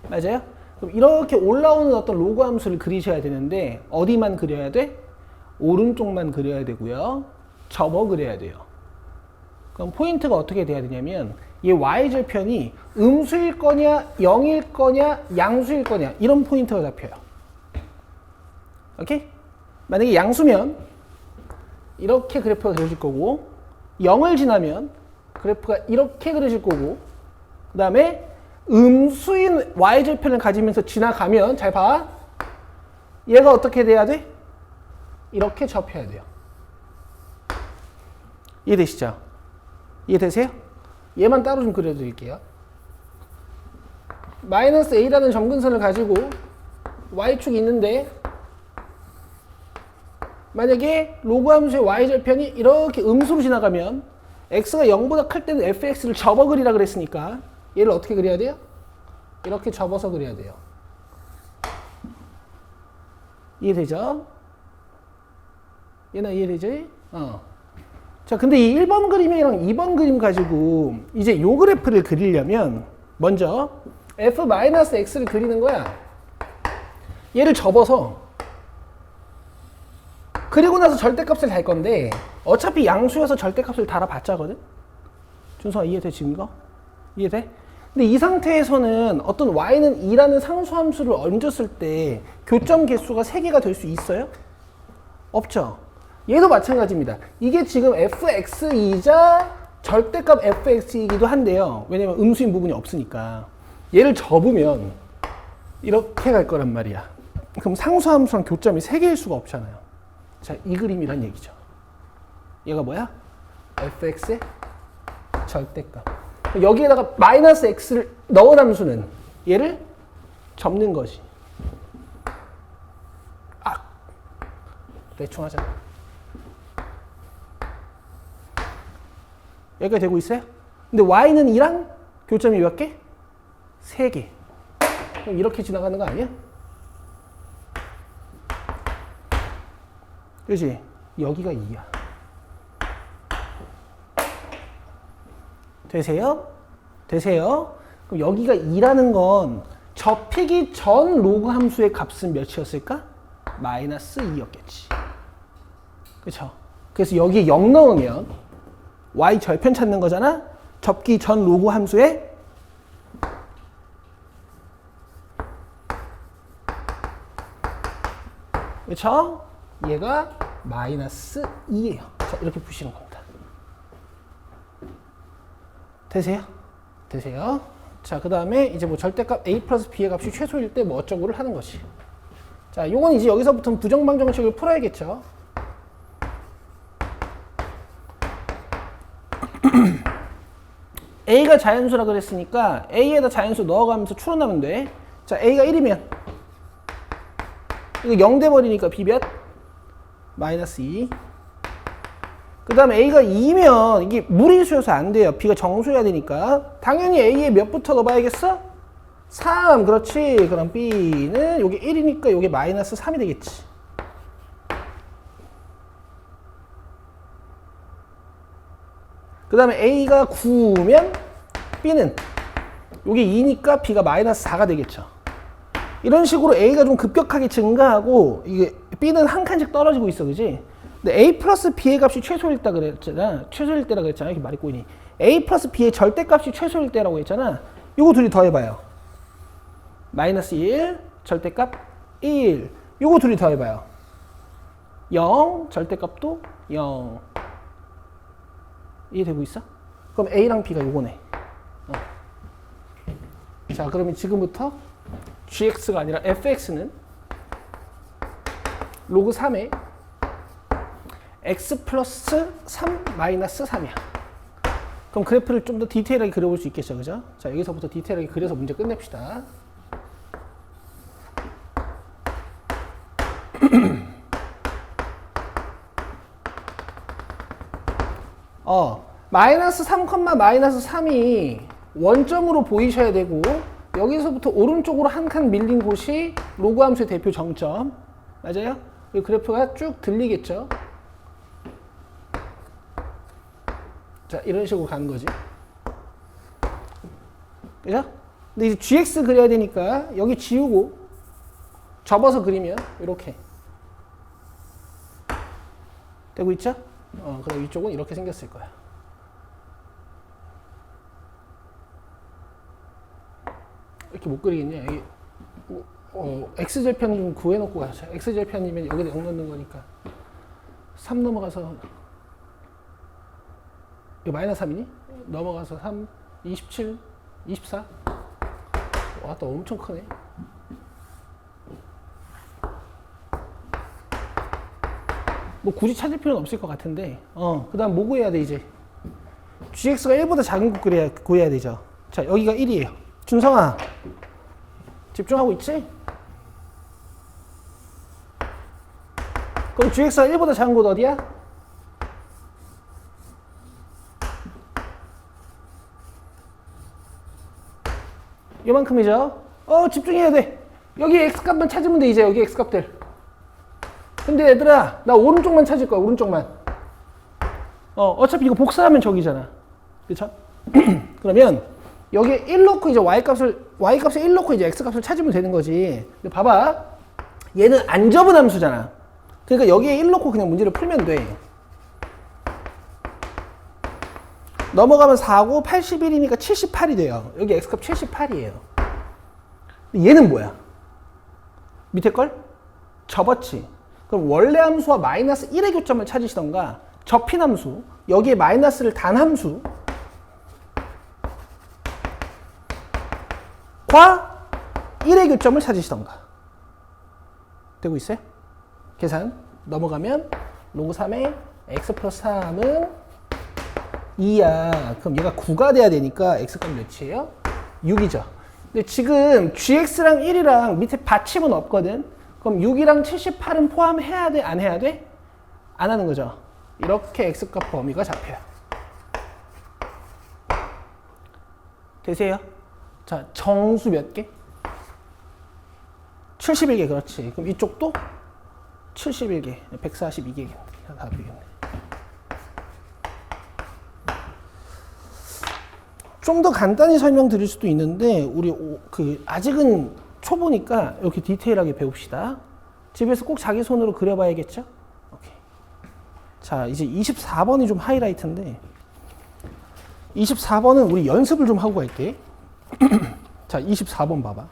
맞아요? 그럼 이렇게 올라오는 어떤 로그 함수를 그리셔야 되는데 어디만 그려야 돼? 오른쪽만 그려야 되고요. 접어 그려야 돼요. 그럼 포인트가 어떻게 돼야 되냐면 이 y절편이 음수일 거냐 0일 거냐 양수일 거냐 이런 포인트가 잡혀요. 오케이? 만약에 양수면 이렇게 그래프가 그려질 거고 0을 지나면 그래프가 이렇게 그려질 거고 그 다음에 음수인 y절편을 가지면서 지나가면 잘 봐. 얘가 어떻게 돼야 돼? 이렇게 접혀야 돼요. 이해되시죠? 이해되세요? 얘만 따로 좀 그려드릴게요. 마이너스 a라는 점근선을 가지고 y축이 있는데 만약에 로그 함수의 y절편이 이렇게 음수로 지나가면 x가 0보다 클 때는 fx를 접어 그리라 그랬으니까 얘를 어떻게 그려야 돼요? 이렇게 접어서 그려야 돼요. 이해되죠? 얘나 이해되지? 자, 근데 이 1번 그림이랑 2번 그림 가지고 이제 요 그래프를 그리려면 먼저 f-x를 그리는 거야. 얘를 접어서 그리고 나서 절대값을 달 건데 어차피 양수여서 절대값을 달아봤자거든? 준서아 이해돼 지금 이거? 이해돼? 근데 이 상태에서는 어떤 y는 2라는 상수함수를 얹었을 때 교점 개수가 3개가 될 수 있어요? 없죠? 얘도 마찬가지입니다. 이게 지금 fx이자 절대값 fx이기도 한데요. 왜냐면 음수인 부분이 없으니까. 얘를 접으면 이렇게 갈 거란 말이야. 그럼 상수함수랑 교점이 3개일 수가 없잖아요. 자, 이 그림이란 얘기죠. 얘가 뭐야? fx의 절대값. 여기에다가 마이너스 x를 넣은 함수는 얘를 접는 거지. 대충 하자. 여기까지 되고 있어요? 근데 y는 2랑 교점이 몇 개? 3개. 그럼 이렇게 지나가는 거 아니야? 그렇지? 여기가 2야. 되세요? 되세요? 그럼 여기가 2라는 건 접히기 전 로그 함수의 값은 몇이었을까? 마이너스 2였겠지. 그쵸? 그래서 여기에 0 넣으면 y 절편 찾는 거잖아? 접기 전 로그 함수의 그쵸? 얘가 마이너스 2예요. 자, 이렇게 푸시는 겁니다. 되세요? 되세요? 자, 그 다음에 이제 뭐 절대값 a 플러스 b의 값이 최소일 때 뭐 어쩌고를 하는 거지. 자, 요건 이제 여기서부터는 부정방정식을 풀어야겠죠. a가 자연수라 그랬으니까 a에다 자연수 넣어가면서 추론하면 돼. 자, A가 1이면 이거 0 돼버리니까 B 몇? 마이너스 2. 그 다음에 A가 2면 이게 무리수여서 안 돼요. B가 정수여야 되니까. 당연히 A에 몇부터 넣어봐야겠어? 3. 그렇지. 그럼 B는 요게 1이니까 요게 마이너스 3이 되겠지. 그 다음에 A가 9면 B는 요게 2니까 B가 마이너스 4가 되겠죠. 이런 식으로 A가 좀 급격하게 증가하고 이게 B는 한 칸씩 떨어지고 있어. 그지? 근데 A 플러스 B의 값이 최소일 때 그랬잖아. 최소일 때라고 했잖아. 이렇게 말이 꼬이니. A 플러스 B의 절대값이 최소일 때라고 했잖아. 요거 둘이 더해봐요. 마이너스 1, 절대값 1. 요거 둘이 더해봐요. 0, 절대값도 0. 이해되고 있어? 그럼 A랑 B가 요거네. 자, 그러면 지금부터 gx가 아니라 fx는 로그 3에 x 플러스 3 마이너스 3이야. 그럼 그래프를 좀 더 디테일하게 그려볼 수 있겠죠, 그죠? 자, 여기서부터 디테일하게 그려서 문제 끝냅시다. 마이너스 3, 마이너스 3이 원점으로 보이셔야 되고, 여기서부터 오른쪽으로 한 칸 밀린 곳이 로그 함수의 대표 정점. 맞아요? 이 그래프가 쭉 들리겠죠? 자, 이런 식으로 가는 거지. 그죠? 근데 이제 gx 그려야 되니까 여기 지우고 접어서 그리면 이렇게 되고 있죠? 그럼 이쪽은 이렇게 생겼을 거야. 이렇게 못 그리겠냐? 여기 x절편 좀 구해놓고 가자. x절편이면 여기다 0 넣는 거니까 3 넘어가서 이거 마이너스 3이니? 넘어가서 3, 27, 24. 와, 또 엄청 크네. 뭐 굳이 찾을 필요는 없을 것 같은데, 그 다음 뭐 구해야 돼, 이제? gx가 1보다 작은 거 구해야 되죠. 자, 여기가 1이에요. 준성아, 집중하고 있지? 그럼 gx가 1보다 작은 곳 어디야? 요만큼이죠? 집중해야 돼. 여기 x값만 찾으면 돼, 이제. 여기 x값들. 근데 얘들아, 나 오른쪽만 찾을 거야, 오른쪽만. 어차피 이거 복사하면 저기잖아. 그쵸? 그러면 여기에 1 넣고 이제 y값에 1 넣고 이제 x값을 찾으면 되는 거지. 근데 봐봐. 얘는 안 접은 함수잖아. 그러니까 여기에 1 넣고 그냥 문제를 풀면 돼. 넘어가면 4고 81이니까 78이 돼요. 여기 x값 78이에요. 얘는 뭐야? 밑에 걸? 접었지. 그럼 원래 함수와 마이너스 1의 교점을 찾으시던가, 접힌 함수, 여기에 마이너스를 단 함수 과 1의 교점을 찾으시던가. 되고 있어요? 계산 넘어가면 로그 3에 x 플러스 3은 2야. 그럼 얘가 9가 돼야 되니까 x값 몇이에요? 6이죠. 근데 지금 gx랑 1이랑 밑에 받침은 없거든. 그럼 6이랑 78은 포함해야 돼? 안 해야 돼? 안 하는 거죠. 이렇게 x값 범위가 잡혀요. 되세요? 자, 정수 몇 개? 71개. 그렇지. 그럼 이쪽도 71개. 142개. 다 되겠네. 좀 더 간단히 설명드릴 수도 있는데, 우리 아직은 초보니까 이렇게 디테일하게 배웁시다. 집에서 꼭 자기 손으로 그려봐야겠죠? 오케이. 자, 이제 24번이 좀 하이라이트인데, 24번은 우리 연습을 좀 하고 갈게. 자, 24번 봐봐.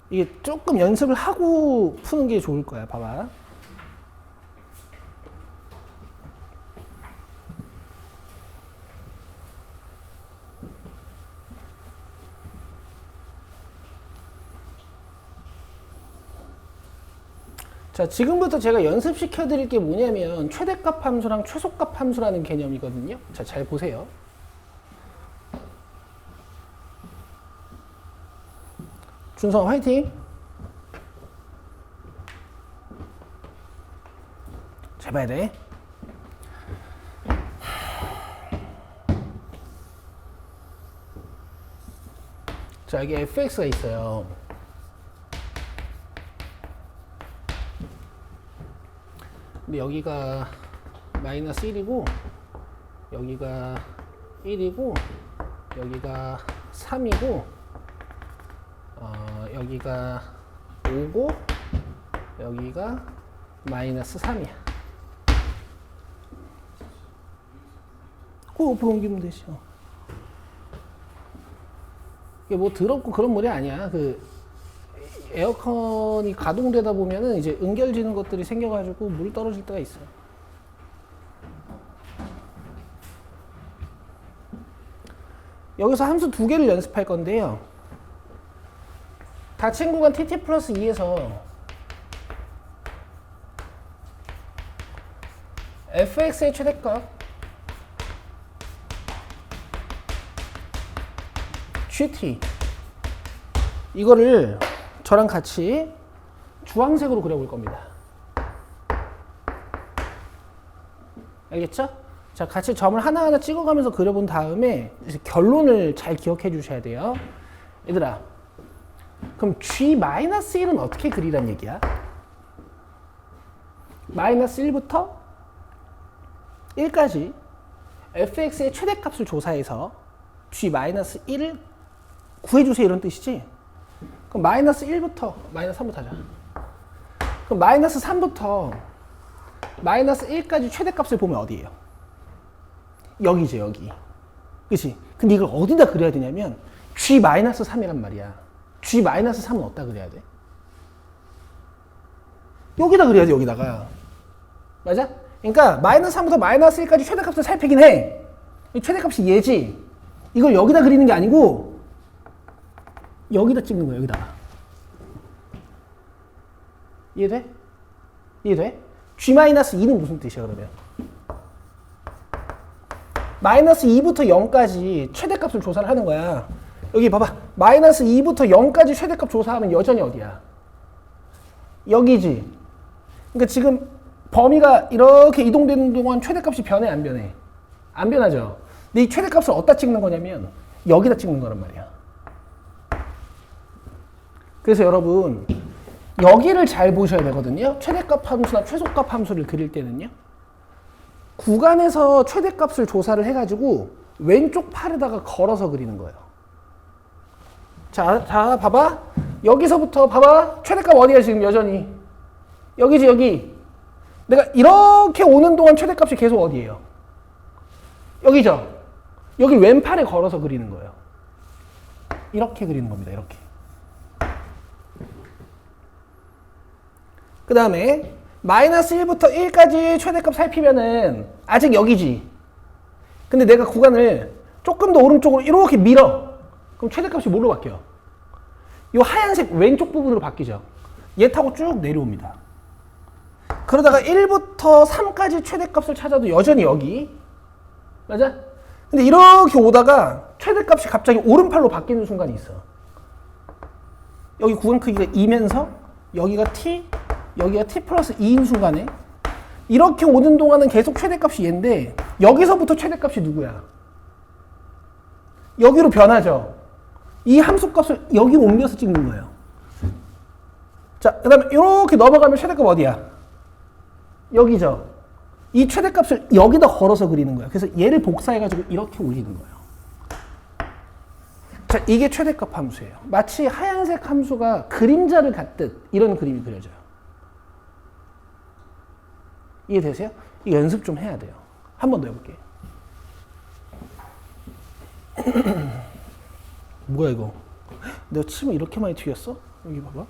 이게 조금 연습을 하고 푸는 게 좋을 거야. 봐봐. 자, 지금부터 제가 연습시켜 드릴 게 뭐냐면 최대값 함수랑 최소값 함수라는 개념이거든요. 자, 잘 보세요. 준성 화이팅. 잘 봐야 돼. 자, 여기 fx가 있어요. 근데 여기가 마이너스 1이고 여기가 1이고 여기가 3이고 여기가 5고 여기가 마이너스 3이야. 그 옆으로 옮기면 되죠. 이게 뭐 더럽고 그런 물이 아니야. 그 에어컨이 가동되다 보면은 이제 응결지는 것들이 생겨가지고 물 떨어질 때가 있어요. 여기서 함수 두 개를 연습할 건데요. 닫힌 구간 tt 플러스 2에서 fx의 최대값 gt 이거를 저랑 같이 주황색으로 그려볼 겁니다. 알겠죠? 자, 같이 점을 하나하나 찍어가면서 그려본 다음에 결론을 잘 기억해 주셔야 돼요. 얘들아, 그럼 g-1은 어떻게 그리란 얘기야? 마이너스 1부터 1까지 fx의 최대값을 조사해서 g-1을 구해주세요 이런 뜻이지? 그럼 마이너스 1부터 마이너스 3부터 하자. 그럼 마이너스 3부터 마이너스 1까지 최대값을 보면 어디예요? 여기죠, 여기. 그치? 근데 이걸 어디다 그려야 되냐면 g-3이란 말이야. g-3은 어디다 그려야 돼? 여기다 그려야지, 여기다가. 맞아? 그러니까 마이너스 3부터 마이너스 1까지 최대값을 살피긴 해. 이 최대값이 얘지. 이걸 여기다 그리는 게 아니고 여기다 찍는 거야, 여기다가. 이해돼? 이해돼? g-2는 무슨 뜻이야, 그러면? 마이너스 2부터 0까지 최대값을 조사를 하는 거야. 여기 봐봐. 마이너스 2부터 0까지 최대값 조사하면 여전히 어디야? 여기지. 그러니까 지금 범위가 이렇게 이동되는 동안 최대값이 변해, 안 변해? 안 변하죠. 근데 이 최대값을 어디다 찍는 거냐면 여기다 찍는 거란 말이야. 그래서 여러분 여기를 잘 보셔야 되거든요. 최대값 함수나 최소값 함수를 그릴 때는요. 구간에서 최대값을 조사를 해가지고 왼쪽 팔에다가 걸어서 그리는 거예요. 자, 봐봐. 여기서부터 봐봐. 최대값 어디야 지금 여전히? 여기지, 여기. 내가 이렇게 오는 동안 최대값이 계속 어디예요? 여기죠. 여기 왼팔에 걸어서 그리는 거예요. 이렇게 그리는 겁니다. 이렇게. 그 다음에 마이너스 1부터 1까지 최대값 살피면은 아직 여기지. 근데 내가 구간을 조금 더 오른쪽으로 이렇게 밀어. 그럼 최대값이 뭘로 바뀌어? 이 하얀색 왼쪽 부분으로 바뀌죠. 얘 타고 쭉 내려옵니다. 그러다가 1부터 3까지 최대값을 찾아도 여전히 여기. 맞아? 근데 이렇게 오다가 최대값이 갑자기 오른팔로 바뀌는 순간이 있어. 여기 구간 크기가 2면서 여기가 t, 여기가 t 플러스 2인 순간에 이렇게 오는 동안은 계속 최대값이 얘인데 여기서부터 최대값이 누구야? 여기로 변하죠. 이 함수값을 여기로 옮겨서 찍는 거예요. 자, 그 다음에 이렇게 넘어가면 최대값 어디야? 여기죠. 이 최대값을 여기다 걸어서 그리는 거예요. 그래서 얘를 복사해가지고 이렇게 올리는 거예요. 자, 이게 최대값 함수예요. 마치 하얀색 함수가 그림자를 갖듯 이런 그림이 그려져요. 이해되세요? 이거 연습 좀 해야 돼요. 한 번 더 해볼게요. 뭐야 이거? 내가 침을 이렇게 많이 튀겼어? 여기 봐봐.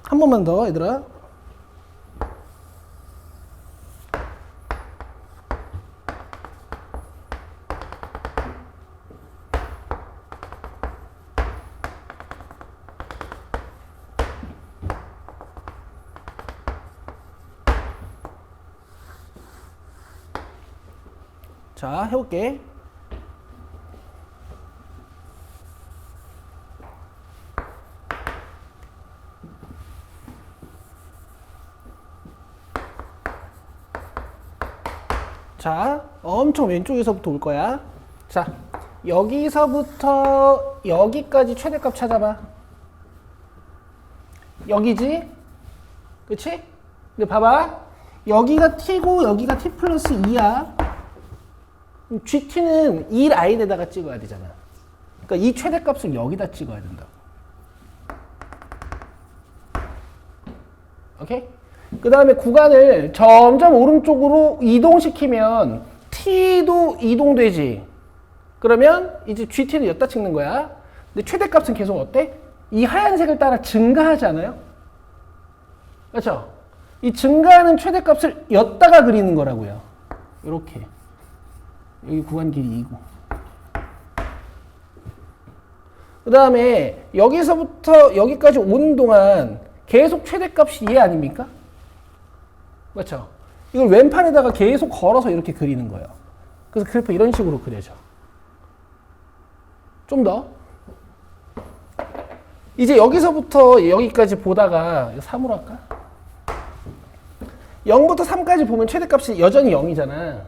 한 번만 더 얘들아. 자, 해볼게. 자, 엄청 왼쪽에서부터 올 거야. 자, 여기서부터 여기까지 최대값 찾아봐. 여기지? 그치? 근데 봐봐. 여기가 t고 여기가 t 플러스 2야. gt는 이 라인에다가 찍어야 되잖아. 그러니까 이 최대값을 여기다 찍어야 된다고. 오케이? 그 다음에 구간을 점점 오른쪽으로 이동시키면 t도 이동되지. 그러면 이제 gt는 여기다 찍는 거야. 근데 최대값은 계속 어때? 이 하얀색을 따라 증가하지 않아요? 그렇죠? 이 증가하는 최대값을 여기다가 그리는 거라고요. 이렇게. 여기 구간 길이 2고. 그 다음에 여기서부터 여기까지 오는 동안 계속 최대값이 얘 아닙니까? 맞죠? 이걸 왼판에다가 계속 걸어서 이렇게 그리는 거예요. 그래서 그래프 이런 식으로 그려져. 좀 더. 이제 여기서부터 여기까지 보다가 3으로 할까? 0부터 3까지 보면 최대값이 여전히 0이잖아.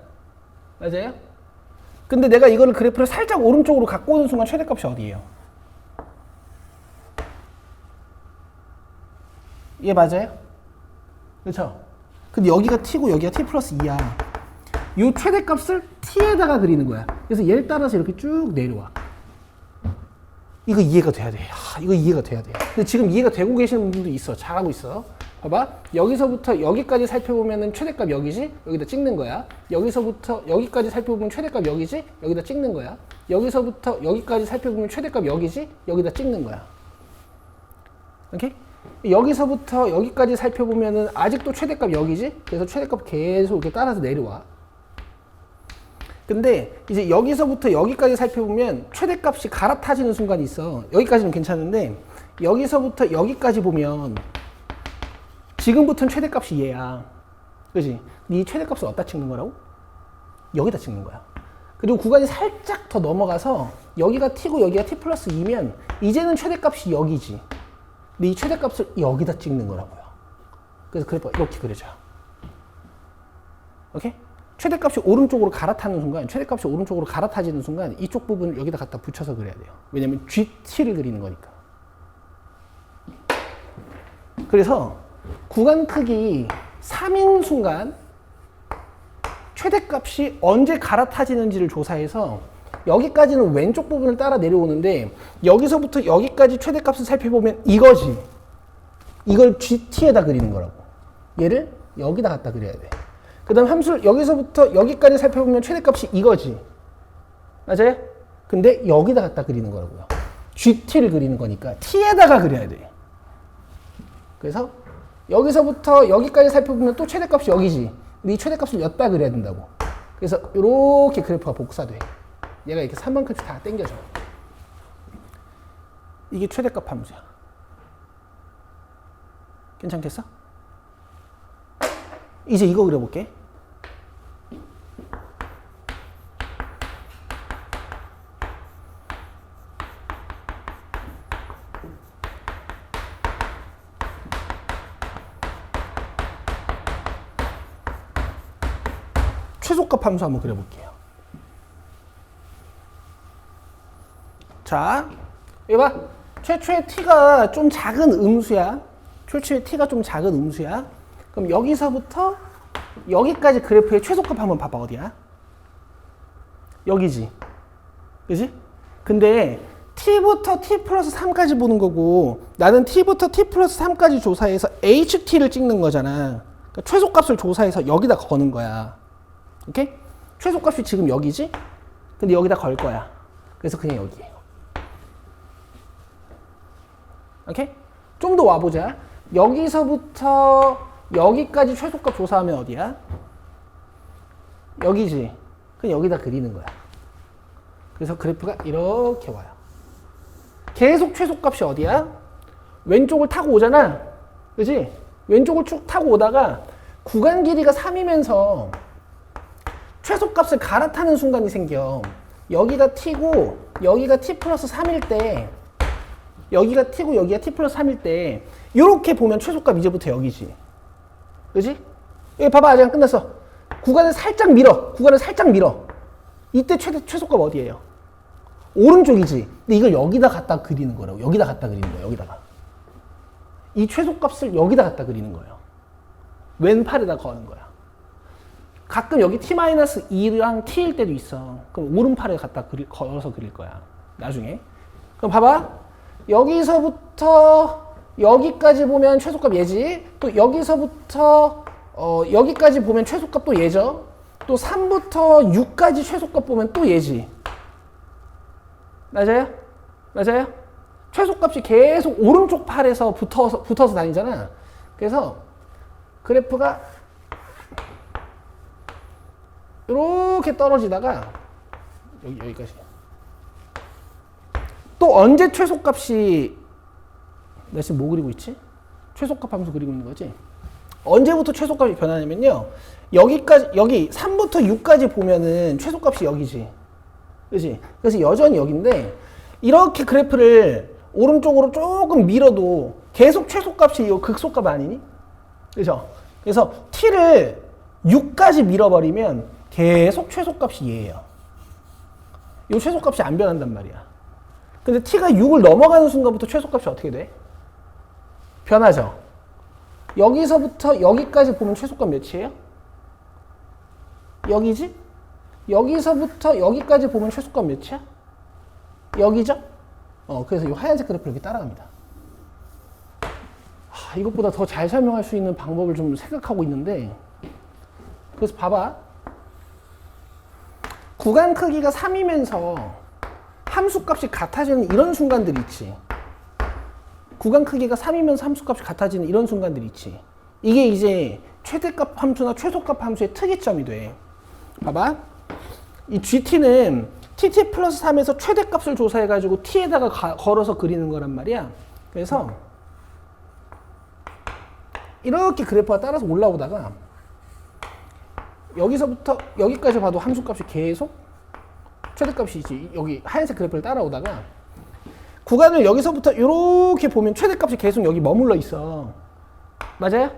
맞아요? 근데 내가 이거를 그래프를 살짝 오른쪽으로 갖고 오는 순간 최대값이 어디예요? 얘 맞아요? 그렇죠? 근데 여기가 t고 여기가 t 플러스 2야. 이 최대값을 t에다가 그리는 거야. 그래서 얘를 따라서 이렇게 쭉 내려와. 이거 이해가 돼야 돼. 이거 이해가 돼야 돼. 근데 지금 이해가 되고 계시는 분들도 있어. 잘하고 있어. 봐봐. 여기서부터 여기까지 살펴보면 최대값 여기지? 여기다 찍는 거야. 여기서부터 여기까지 살펴보면 최대값 여기지? 여기다 찍는 거야. 여기서부터 여기까지 살펴보면 최대값 여기지? 여기다 찍는 거야. 오케이? 여기서부터 여기까지 살펴보면은 아직도 최대값 여기지? 그래서 최대값 계속 이렇게 따라서 내려와. 근데 이제 여기서부터 여기까지 살펴보면 최대값이 갈아타지는 순간이 있어. 여기까지는 괜찮은데 여기서부터 여기까지 보면 지금부터는 최대값이 얘야. 그지? 이 최대값을 어디다 찍는 거라고? 여기다 찍는 거야. 그리고 구간이 살짝 더 넘어가서 여기가 t고 여기가 t 플러스 2면 이제는 최대값이 여기지. 근데 이 최대값을 여기다 찍는 거라고요. 그래서 그래프 이렇게 그려져요. 오케이? 최대값이 오른쪽으로 갈아타는 순간, 최대값이 오른쪽으로 갈아타지는 순간 이쪽 부분을 여기다 갖다 붙여서 그려야 돼요. 왜냐면 GT를 그리는 거니까. 그래서 구간 크기 3인 순간 최대값이 언제 갈아타지는지를 조사해서 여기까지는 왼쪽 부분을 따라 내려오는데 여기서부터 여기까지 최대값을 살펴보면 이거지. 이걸 GT에다 그리는 거라고. 얘를 여기다 갖다 그려야 돼. 그 다음 함수를 여기서부터 여기까지 살펴보면 최대값이 이거지. 맞아요? 근데 여기다 갖다 그리는 거라고요. GT를 그리는 거니까 T에다가 그려야 돼. 그래서 여기서부터 여기까지 살펴보면 또 최대값이 여기지. 근데 이 최대값을 여기다 그려야 된다고. 그래서 이렇게 그래프가 복사돼. 얘가 이렇게 3번 끝이 다 당겨져. 이게 최대값 함수야. 괜찮겠어? 이제 이거 그려볼게. 최소값 함수 한번 그려볼게요. 자, 여기 봐. 최초의 t가 좀 작은 음수야. 최초의 t가 좀 작은 음수야. 그럼 여기서부터 여기까지 그래프의 최소값 한번 봐봐. 어디야? 여기지. 그지? 근데 t부터 t 플러스 3까지 보는 거고 나는 t부터 t 플러스 3까지 조사해서 ht를 찍는 거잖아. 그러니까 최소값을 조사해서 여기다 거는 거야. 오케이? 최소값이 지금 여기지? 근데 여기다 걸 거야. 그래서 그냥 여기에요. 오케이? 좀 더 와보자. 여기서부터 여기까지 최소값 조사하면 어디야? 여기지. 그냥 여기다 그리는 거야. 그래서 그래프가 이렇게 와요. 계속 최소값이 어디야? 왼쪽을 타고 오잖아. 그지? 왼쪽을 쭉 타고 오다가 구간 길이가 3이면서 최소값을 갈아타는 순간이 생겨. 여기가 t고 여기가 t 플러스 3일 때 여기가 t고 여기가 t 플러스 3일 때 이렇게 보면 최소값 이제부터 여기지. 그지? 여기 봐봐. 아직 안 끝났어. 구간을 살짝 밀어. 구간을 살짝 밀어. 이때 최소값 어디예요? 오른쪽이지. 근데 이걸 여기다 갖다 그리는 거라고. 여기다 갖다 그리는 거예요. 여기다가. 이 최소값을 여기다 갖다 그리는 거예요. 왼팔에다 거는 거야. 가끔 여기 t-2랑 t일 때도 있어. 그럼 오른팔에 갖다 걸어서 그릴 거야. 나중에. 그럼 봐봐. 여기서부터 여기까지 보면 최소값 얘지. 또 여기서부터 여기까지 보면 최소값 또 얘죠. 또 3부터 6까지 최소값 보면 또 얘지. 맞아요? 맞아요? 최소값이 계속 오른쪽 팔에서 붙어서 다니잖아. 그래서 그래프가 이렇게 떨어지다가 여기까지. 또 언제 최소값이 나 지금 뭐 그리고 있지? 최소값 함수 그리고 있는 거지? 언제부터 최소값이 변하냐면요. 여기까지, 여기 3부터 6까지 보면은 최소값이 여기지. 그치? 그래서 여전히 여기인데, 이렇게 그래프를 오른쪽으로 조금 밀어도 계속 최소값이 이 극소값 아니니? 그죠? 그래서 t를 6까지 밀어버리면 계속 최소값이 얘예요. 이 최소값이 안 변한단 말이야. 근데 t가 6을 넘어가는 순간부터 최소값이 어떻게 돼? 변하죠? 여기서부터 여기까지 보면 최소값 몇이에요? 여기지? 여기서부터 여기까지 보면 최소값 몇이야? 여기죠? 그래서 이 하얀색 그래프를 이렇게 따라갑니다. 이것보다 더 잘 설명할 수 있는 방법을 좀 생각하고 있는데, 그래서 봐봐. 구간 크기가 3이면서 함수값이 같아지는 이런 순간들 있지. 구간 크기가 3이면서 함수값이 같아지는 이런 순간들 있지. 이게 이제 최대값 함수나 최소값 함수의 특이점이 돼. 봐봐. 이 GT는 TT 플러스 3에서 최대값을 조사해가지고 T에다가 걸어서 그리는 거란 말이야. 그래서 이렇게 그래프가 따라서 올라오다가 여기서부터 여기까지 봐도 함수값이 계속 최대값이지. 여기 하얀색 그래프를 따라오다가 구간을 여기서부터 이렇게 보면 최대값이 계속 여기 머물러 있어. 맞아요?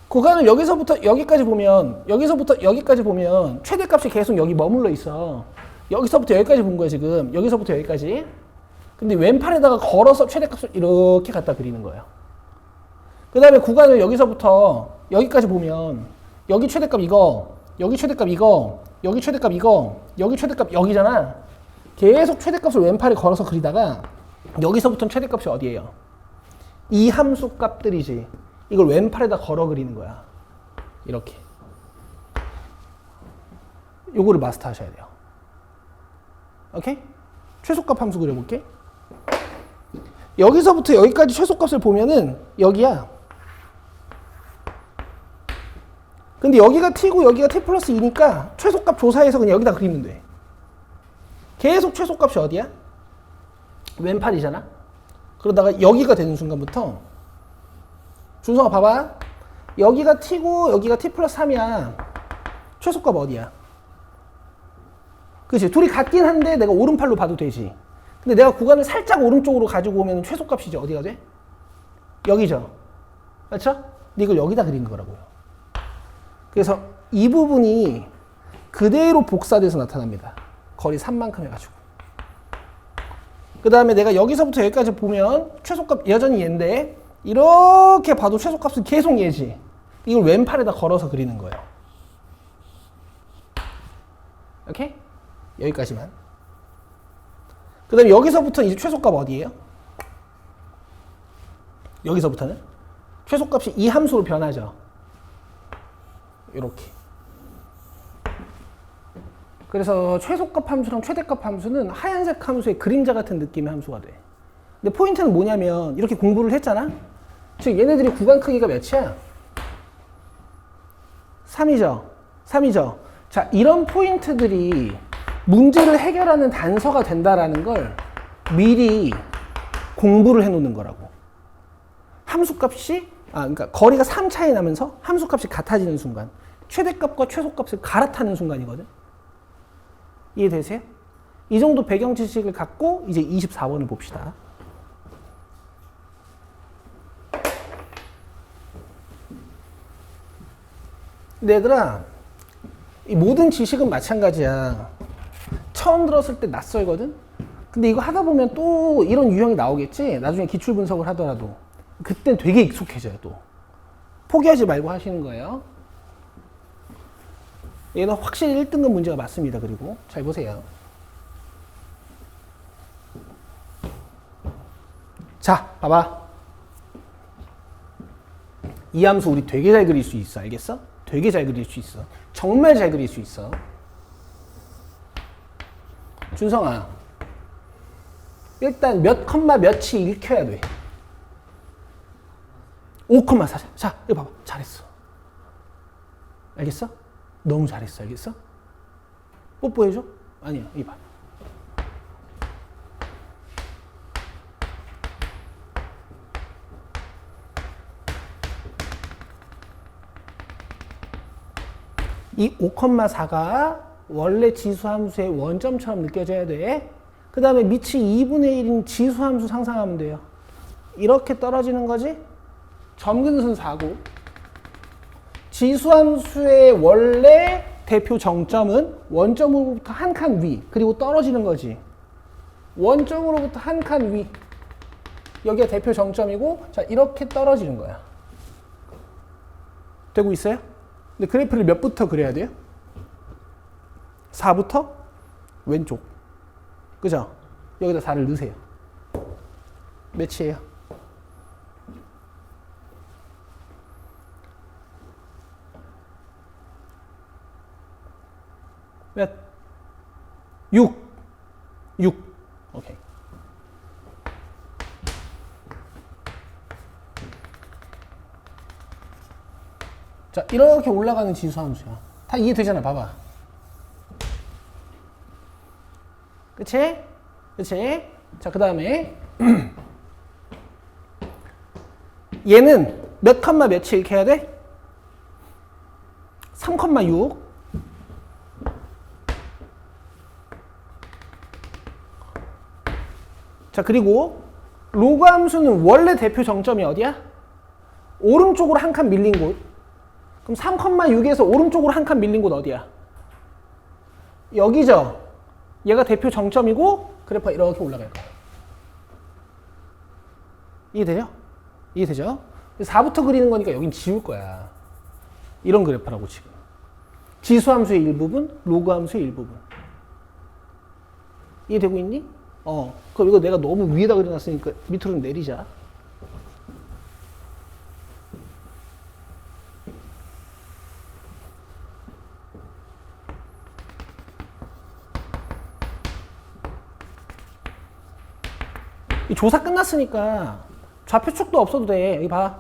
구간을 여기서부터 여기까지 보면 최대값이 계속 여기 머물러 있어. 여기서부터 여기까지 본 거야 지금. 여기서부터 여기까지. 근데 왼팔에다가 걸어서 최대값을 이렇게 갖다 그리는 거예요. 그 다음에 구간을 여기서부터 여기까지 보면 여기 최대값 이거, 여기 최대값 이거, 여기 최대값 이거, 여기 최대값 여기잖아. 계속 최대값을 왼팔에 걸어서 그리다가 여기서부터는 최대값이 어디예요? 이 함수 값들이지. 이걸 왼팔에다 걸어 그리는 거야. 이렇게. 요거를 마스터 하셔야 돼요. 오케이? 최소값 함수 그려볼게. 여기서부터 여기까지 최소값을 보면은 여기야. 근데 여기가 t고 여기가 t 플러스 2니까 최소값 조사해서 그냥 여기다 그리면 돼. 계속 최소값이 어디야? 왼팔이잖아. 그러다가 여기가 되는 순간부터 준성아 봐봐. 여기가 t고 여기가 t 플러스 3이야. 최소값 어디야? 그치? 둘이 같긴 한데 내가 오른팔로 봐도 되지. 근데 내가 구간을 살짝 오른쪽으로 가지고 오면 최소값이지. 어디가 돼? 여기죠. 맞죠? 근데 이걸 여기다 그린 거라고요. 그래서 이 부분이 그대로 복사돼서 나타납니다. 거리 3만큼 해가지고. 그 다음에 내가 여기서부터 여기까지 보면 최소값 여전히 얘인데 이렇게 봐도 최소값은 계속 얘지. 이걸 왼팔에다 걸어서 그리는 거예요. 오케이? 여기까지만. 그 다음에 여기서부터 이제 최소값 어디예요? 여기서부터는 최소값이 이 함수로 변하죠. 이렇게. 그래서 최소값 함수랑 최대값 함수는 하얀색 함수의 그림자 같은 느낌의 함수가 돼. 근데 포인트는 뭐냐면 이렇게 공부를 했잖아. 즉 얘네들이 구간 크기가 몇이야? 3이죠. 3이죠. 자, 이런 포인트들이 문제를 해결하는 단서가 된다라는 걸 미리 공부를 해놓는 거라고. 함수값이 그러니까 거리가 3 차이 나면서 함수값이 같아지는 순간, 최대값과 최소값을 갈아타는 순간이거든. 이해되세요? 이 정도 배경 지식을 갖고 이제 24번을 봅시다. 근데 얘들아, 이 모든 지식은 마찬가지야. 처음 들었을 때 낯설거든? 근데 이거 하다 보면 또 이런 유형이 나오겠지? 나중에 기출 분석을 하더라도. 그땐 되게 익숙해져요, 또. 포기하지 말고 하시는 거예요. 얘는 확실히 1등급 문제가 맞습니다. 그리고 잘 보세요. 자, 봐봐. 이 함수 우리 되게 잘 그릴 수 있어. 알겠어? 되게 잘 그릴 수 있어. 정말 잘 그릴 수 있어. 준성아, 일단 몇 컴마 몇이 읽혀야 돼. 5,4. 자, 이거 봐봐. 잘했어. 알겠어? 너무 잘했어. 알겠어? 뽀뽀해줘? 아니야. 이거 봐. 이 5,4가 원래 지수함수의 원점처럼 느껴져야 돼. 그 다음에 밑이 2분의 1인 지수함수 상상하면 돼요. 이렇게 떨어지는 거지? 점근선 4고 지수함수의 원래 대표 정점은 원점으로부터 한 칸 위, 그리고 떨어지는 거지. 원점으로부터 한 칸 위. 여기가 대표 정점이고, 자, 이렇게 떨어지는 거야. 되고 있어요? 근데 그래프를 몇부터 그려야 돼요? 4부터 왼쪽. 그죠? 여기다 4를 넣으세요. 몇이에요? 몇? 6. 6. 오케이. 자, 이렇게 올라가는 지수함수야. 다 이해되잖아. 봐봐. 그치? 그치? 자, 그 다음에 얘는 몇 컴마 몇이 이렇게 해야 돼? 3,6. 자, 그리고 로그 함수는 원래 대표 정점이 어디야? 오른쪽으로 한 칸 밀린 곳. 그럼 3,6에서 오른쪽으로 한 칸 밀린 곳 어디야? 여기죠? 얘가 대표 정점이고 그래프가 이렇게 올라갈 거야. 이해되죠? 이해되죠? 4부터 그리는 거니까 여긴 지울 거야. 이런 그래프라고 지금. 지수함수의 일부분, 로그함수의 일부분. 이해되고 있니? 그럼 이거 내가 너무 위에다 그려놨으니까 밑으로 내리자. 이 조사 끝났으니까 좌표축도 없어도 돼. 여기 봐.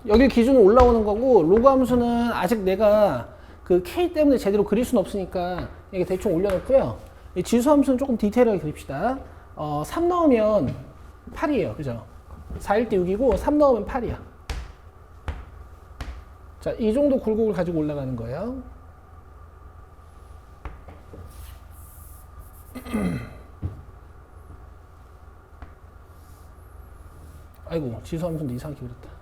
여기 기준으로 올라오는 거고, 로그 함수는 아직 내가 그 K 때문에 제대로 그릴 수는 없으니까 이게 대충 올려놓고요. 이 지수 함수는 조금 디테일하게 그립시다. 3 넣으면 8이에요. 그죠? 4일 때 6이고 3 넣으면 8이야. 자, 이 정도 굴곡을 가지고 올라가는 거예요. 아이고, 지수 함수인데 이상하게 그렸다.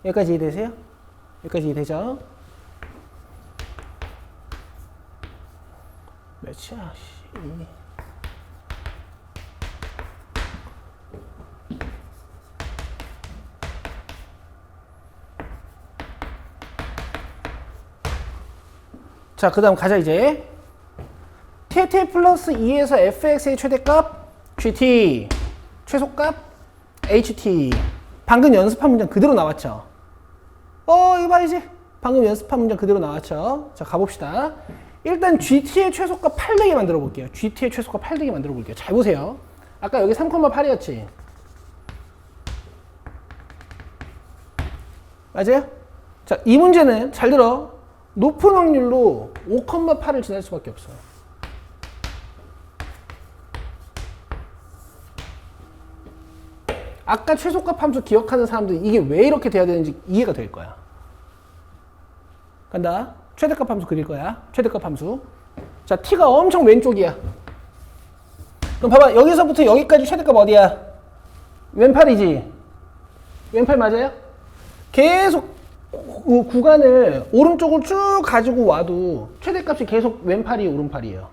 여기까지 이해되세요? 여기까지 이해되죠? 몇이야? 자, 그 다음 가자 이제. TT 플러스 2에서 fx의 최대값 gt, 최소값 ht. 방금 연습한 문장 그대로 나왔죠? 이거 봐야지. 방금 연습한 문장 그대로 나왔죠? 자, 가봅시다. 일단 gt의 최소값 8되게 만들어 볼게요. gt의 최소값 8되게 만들어 볼게요. 잘 보세요. 아까 여기 3,8이었지? 맞아요? 자, 이 문제는 잘 들어. 높은 확률로 5,8을 지날 수밖에 없어요. 아까 최소값 함수 기억하는 사람들은 이게 왜 이렇게 돼야 되는지 이해가 될 거야. 간다. 최대값 함수 그릴 거야. 최대값 함수. 자, t가 엄청 왼쪽이야. 그럼 봐봐. 여기서부터 여기까지 최대값 어디야? 왼팔이지. 왼팔 맞아요? 계속 구간을 오른쪽을 쭉 가지고 와도 최대값이 계속 왼팔이 오른팔이에요.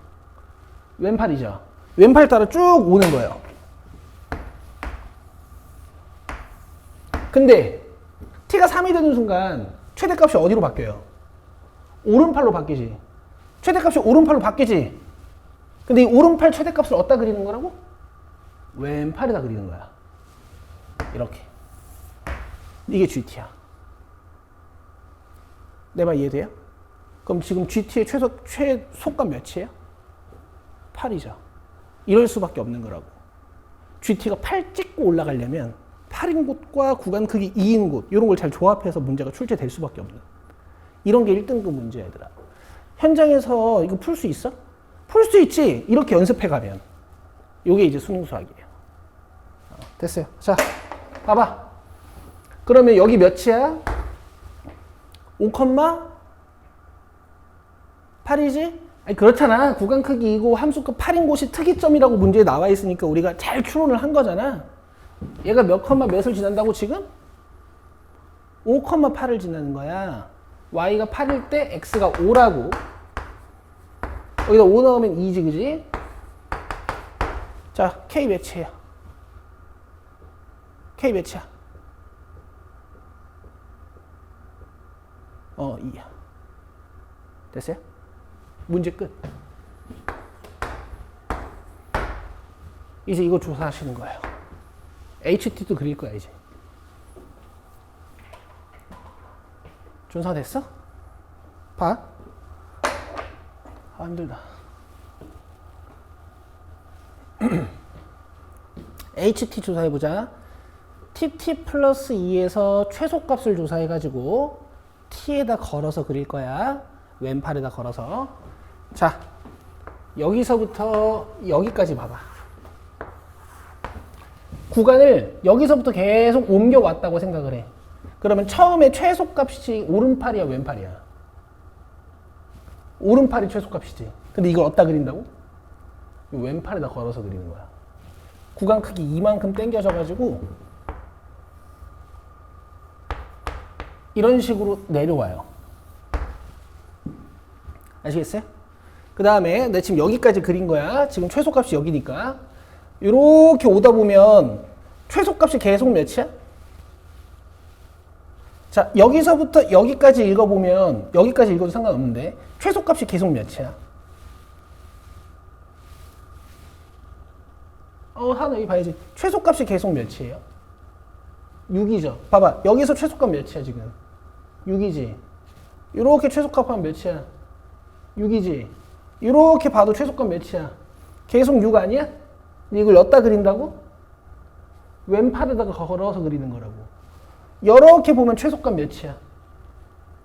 왼팔이죠. 왼팔 따라 쭉 오는 거예요. 근데 t가 3이 되는 순간 최대값이 어디로 바뀌어요? 오른팔로 바뀌지. 최대값이 오른팔로 바뀌지. 근데 이 오른팔 최대값을 어디다 그리는 거라고? 왼팔에다 그리는 거야. 이렇게. 이게 GT야. 내 말 이해돼요? 그럼 지금 GT의 최소값 몇이에요? 8이죠. 이럴 수밖에 없는 거라고. GT가 8 찍고 올라가려면 8인 곳과 구간 크기 2인 곳 이런 걸 잘 조합해서 문제가 출제될 수밖에 없는 이런 게 1등급 문제야 얘들아. 현장에서 이거 풀 수 있어? 풀 수 있지. 이렇게 연습해가면 이게 이제 수능 수학이에요. 됐어요. 자 봐봐. 그러면 여기 몇이야? 5,8이지? 아니 그렇잖아. 구간 크기 2고 함수값 8인 곳이 특이점이라고 문제에 나와 있으니까 우리가 잘 추론을 한 거잖아. 얘가 몇 컴마 몇을 지난다고 지금? 5,8을 지나는 거야. y가 8일 때 x가 5라고. 여기다 5 넣으면 2지 그지? 자 k 몇이에요? k 몇이야? 2야. 됐어요? 문제 끝. 이제 이거 조사하시는 거예요. HT도 그릴 거야 이제. 준서 됐어? 봐. 아 힘들다. HT 조사해보자. TT 플러스 2에서 최소값을 조사해가지고 t에다 걸어서 그릴 거야. 왼팔에다 걸어서. 자, 여기서부터 여기까지 봐봐. 구간을 여기서부터 계속 옮겨왔다고 생각을 해. 그러면 처음에 최소값이 오른팔이야, 왼팔이야? 오른팔이 최소값이지. 근데 이걸 어디다 그린다고? 왼팔에다 걸어서 그리는 거야. 구간 크기 이만큼 당겨져가지고 이런 식으로 내려와요. 아시겠어요? 그 다음에 내가 지금 여기까지 그린 거야. 지금 최소값이 여기니까. 이렇게 오다 보면 최소값이 계속 몇이야? 자, 여기서부터 여기까지 읽어보면 여기까지 읽어도 상관없는데 최소값이 계속 몇이야? 하나 여기 봐야지. 최소값이 계속 몇이에요? 6이죠. 봐봐. 여기서 최소값 몇이야 지금? 6이지. 이렇게 최소값 하면 몇이야? 6이지. 이렇게 봐도 최소값 몇이야? 계속 6 아니야? 이걸 엿다 그린다고? 왼팔에다가 걸어서 그리는 거라고. 이렇게 보면 최소값 몇이야?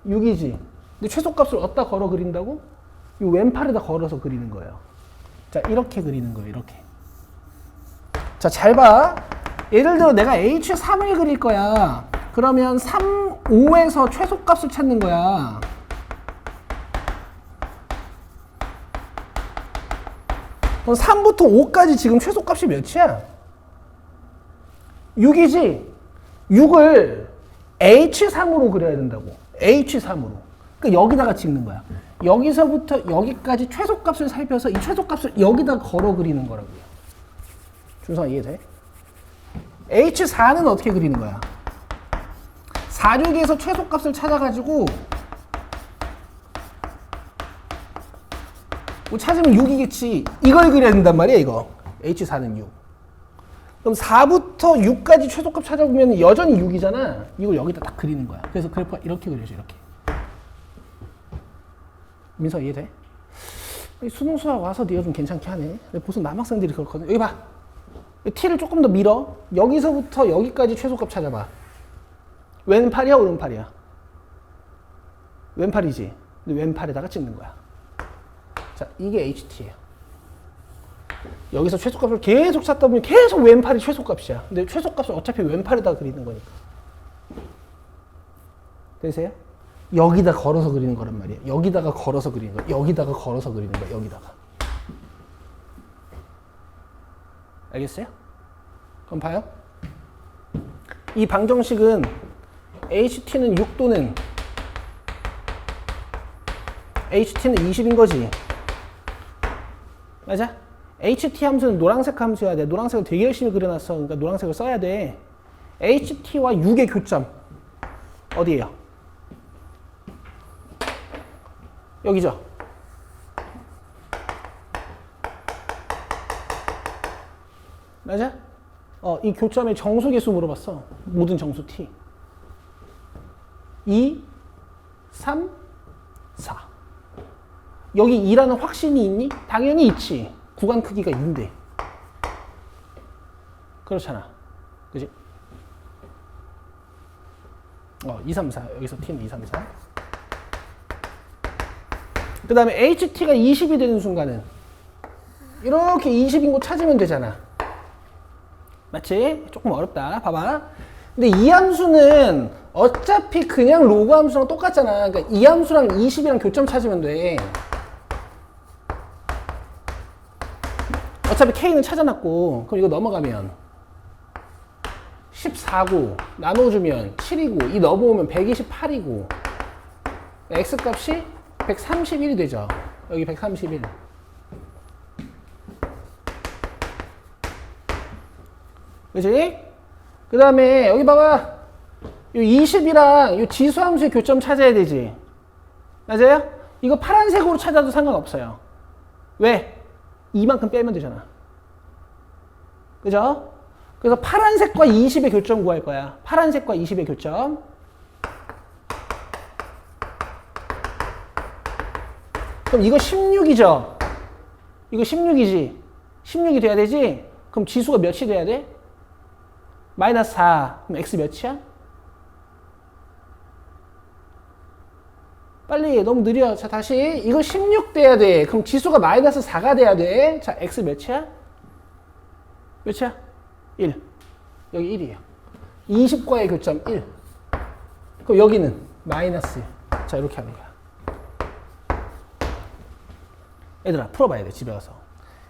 6이지. 근데 최소값을 어디다 걸어 그린다고? 이 왼팔에다 걸어서 그리는 거예요. 자, 이렇게 그리는 거예요. 이렇게. 자, 잘 봐. 예를 들어 내가 H3을 그릴 거야. 그러면 3, 5에서 최소값을 찾는 거야. 그럼 3부터 5까지 지금 최소값이 몇이야? 6이지? 6을 H3으로 그려야 된다고. H3으로. 그러니까 여기다가 찍는 거야. 여기서부터 여기까지 최소값을 살펴서 이 최소값을 여기다 걸어 그리는 거라고요. 준성아 이해돼? H4는 어떻게 그리는 거야? 46에서 최소값을 찾아가지고 뭐 찾으면 6이겠지. 이걸 그려야 된단 말이야 이거. H4는 6. 그럼 4부터 6까지 최소값 찾아보면 여전히 6이잖아. 이걸 여기다 딱 그리는 거야. 그래서 그래프가 이렇게 그려져. 이렇게. 민서 이해돼? 수능 수학 와서 네가 좀 괜찮게 하네. 보통 남학생들이 그렇거든. 여기 봐. t를 조금 더 밀어. 여기서부터 여기까지 최소값 찾아봐. 왼팔이야 오른팔이야? 왼팔이지. 근데 왼팔에다가 찍는 거야. 자, 이게 HT예요. 여기서 최소값을 계속 찾다 보면 계속 왼팔이 최소값이야. 근데 최소값을 어차피 왼팔에다가 그리는 거니까. 되세요? 여기다 걸어서 그리는 거란 말이에요. 여기다가 걸어서 그리는 거야. 여기다가 걸어서 그리는 거야. 여기다가. 알겠어요? 그럼 봐요. 이 방정식은 HT는 6도는 HT는 20인 거지. 맞아? HT 함수는 노란색 함수여야 돼. 노란색을 되게 열심히 그려놨어. 그러니까 노란색을 써야 돼. HT와 6의 교점 어디예요? 여기죠. 맞아? 이 교점의 정수 개수 물어봤어. 모든 정수 t. 2, 3, 4. 여기 2라는 확신이 있니? 당연히 있지. 구간 크기가 2인데. 그렇잖아. 그지? 2, 3, 4. 여기서 t는 2, 3, 4. 그 다음에 HT가 20이 되는 순간은 이렇게 20인 거 찾으면 되잖아. 맞지? 조금 어렵다. 봐봐. 근데 이 함수는 어차피 그냥 로그 함수랑 똑같잖아. 그러니까 이 함수랑 20이랑 교점 찾으면 돼. 어차피 K는 찾아놨고, 그럼 이거 넘어가면 14고, 나눠주면 7이고, 이 넘어오면 128이고, X값이 131이 되죠. 여기 131. 그치? 그 다음에 여기 봐봐. 요 20이랑 요 지수함수의 교점 찾아야 되지. 맞아요? 이거 파란색으로 찾아도 상관없어요. 왜? 이만큼 빼면 되잖아. 그죠? 그래서 파란색과 20의 교점 구할 거야. 파란색과 20의 교점. 그럼 이거 16이죠? 이거 16이지? 16이 돼야 되지? 그럼 지수가 몇이 돼야 돼? 마이너스 4. 그럼 x 몇이야? 빨리, 너무 느려. 자, 다시. 이거 16 돼야 돼. 그럼 지수가 마이너스 4가 돼야 돼. 자, x 몇이야? 몇이야? 1. 여기 1이에요. 20과의 교점 1. 그럼 여기는 마이너스 1. 자, 이렇게 하는 거야. 얘들아, 풀어봐야 돼, 집에 가서.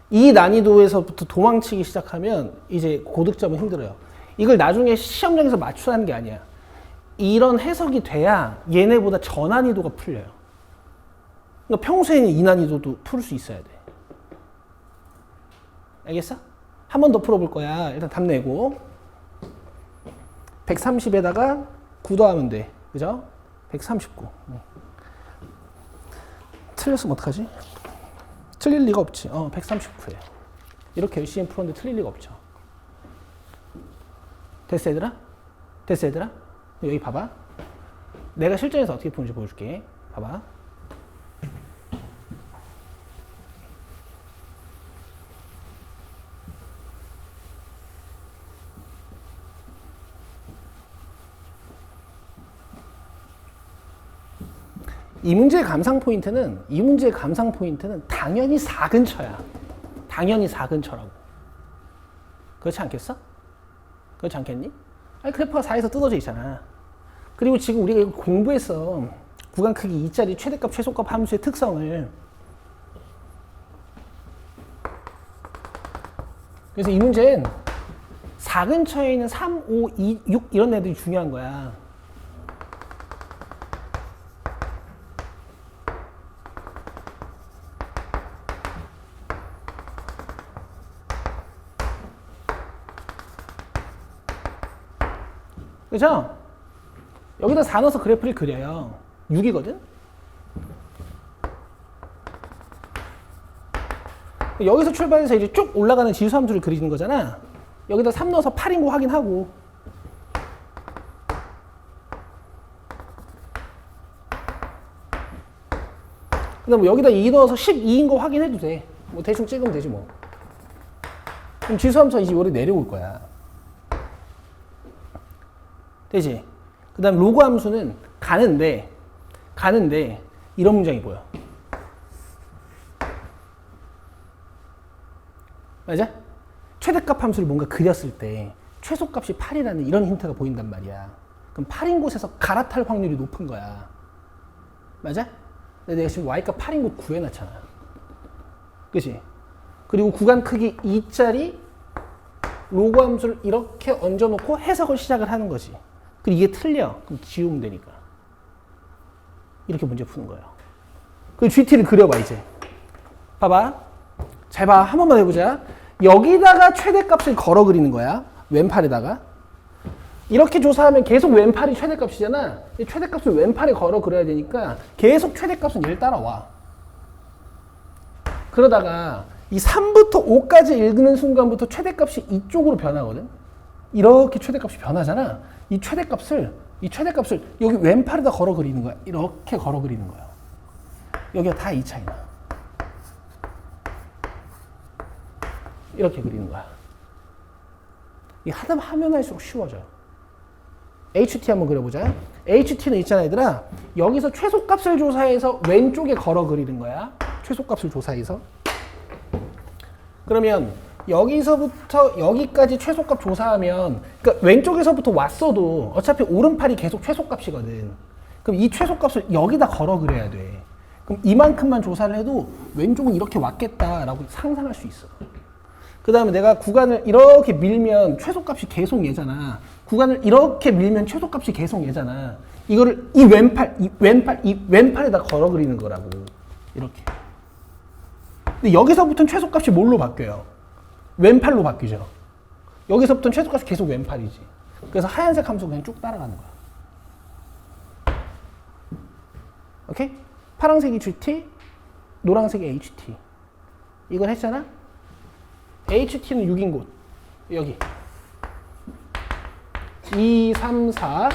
이 난이도에서부터 도망치기 시작하면 이제 고득점은 힘들어요. 이걸 나중에 시험장에서 맞추라는 게 아니야. 이런 해석이 돼야 얘네보다 저난이도가 풀려요. 그러니까 평소에는 이 난이도도 풀 수 있어야 돼. 알겠어? 한 번 더 풀어볼 거야. 일단 답 내고 130에다가 9 더하면 돼. 그죠? 139. 틀렸으면 어떡하지? 틀릴 리가 없지. 139에. 이렇게 열심히 풀었는데 틀릴 리가 없죠. 됐어, 얘들아? 됐어, 얘들아? 여기 봐봐. 내가 실전에서 어떻게 푸는지 보여줄게. 봐봐. 이 문제의 감상 포인트는 당연히 4 근처야. 당연히 4 근처라고. 그렇지 않겠어? 그렇지 않겠니? 아니, 그래프가 4에서 뜯어져 있잖아. 그리고 지금 우리가 이거 공부했어. 구간 크기 2짜리 최대값, 최소값 함수의 특성을. 그래서 이 문제는 4 근처에 있는 3, 5, 2, 6 이런 애들이 중요한 거야. 그죠? 여기다 4 넣어서 그래프를 그려요. 6이거든? 여기서 출발해서 이제 쭉 올라가는 지수함수를 그리는 거잖아. 여기다 3 넣어서 8인 거 확인하고. 그 다음 여기다 2 넣어서 12인 거 확인해도 돼. 뭐 대충 찍으면 되지 뭐. 그럼 지수함수가 이제 요리 내려올 거야. 되지? 그 다음 로그 함수는 가는데 이런 문장이 보여. 맞아? 최대값 함수를 뭔가 그렸을 때 최소값이 8이라는 이런 힌트가 보인단 말이야. 그럼 8인 곳에서 갈아탈 확률이 높은 거야. 맞아? 근데 내가 지금 y값 8인 거 구해놨잖아. 그치? 그리고 구간 크기 2짜리 로그 함수를 이렇게 얹어놓고 해석을 시작을 하는 거지. 그리고 이게 틀려. 그럼 지우면 되니까. 이렇게 문제 푸는 거예요. 그 GT를 그려봐, 이제. 봐봐. 잘 봐. 한 번만 해보자. 여기다가 최대값을 걸어 그리는 거야. 왼팔에다가. 이렇게 조사하면 계속 왼팔이 최대값이잖아. 이 최대값을 왼팔에 걸어 그려야 되니까 계속 최대값은 얘를 따라와. 그러다가 이 3부터 5까지 읽는 순간부터 최대값이 이쪽으로 변하거든. 이렇게 최대값이 변하잖아. 이 최대값을 여기 왼팔에다 걸어 그리는 거야. 이렇게 걸어 그리는 거야. 여기가 다 이 차이나. 이렇게 그리는 거야. 이 하면 할수록 쉬워져. HT 한번 그려보자. HT는 있잖아, 얘들아. 여기서 최소값을 조사해서 왼쪽에 걸어 그리는 거야. 최소값을 조사해서. 그러면 여기서부터 여기까지 최소값 조사하면, 그러니까 왼쪽에서부터 왔어도 어차피 오른팔이 계속 최소값이거든. 그럼 이 최소값을 여기다 걸어 그려야 돼. 그럼 이만큼만 조사를 해도 왼쪽은 이렇게 왔겠다라고 상상할 수 있어. 그 다음에 내가 구간을 이렇게 밀면 최소값이 계속 얘잖아. 구간을 이렇게 밀면 최소값이 계속 얘잖아. 이거를 이 왼팔에다 걸어 그리는 거라고. 이렇게. 근데 여기서부터는 최소값이 뭘로 바뀌어요? 왼팔로 바뀌죠. 여기서부터는 최소값이 계속 왼팔이지. 그래서 하얀색 함수 그냥 쭉 따라가는 거야. 오케이? 파란색이 GT, 노란색이 HT. 이걸 했잖아? HT는 6인 곳. 여기. 2, 3, 4.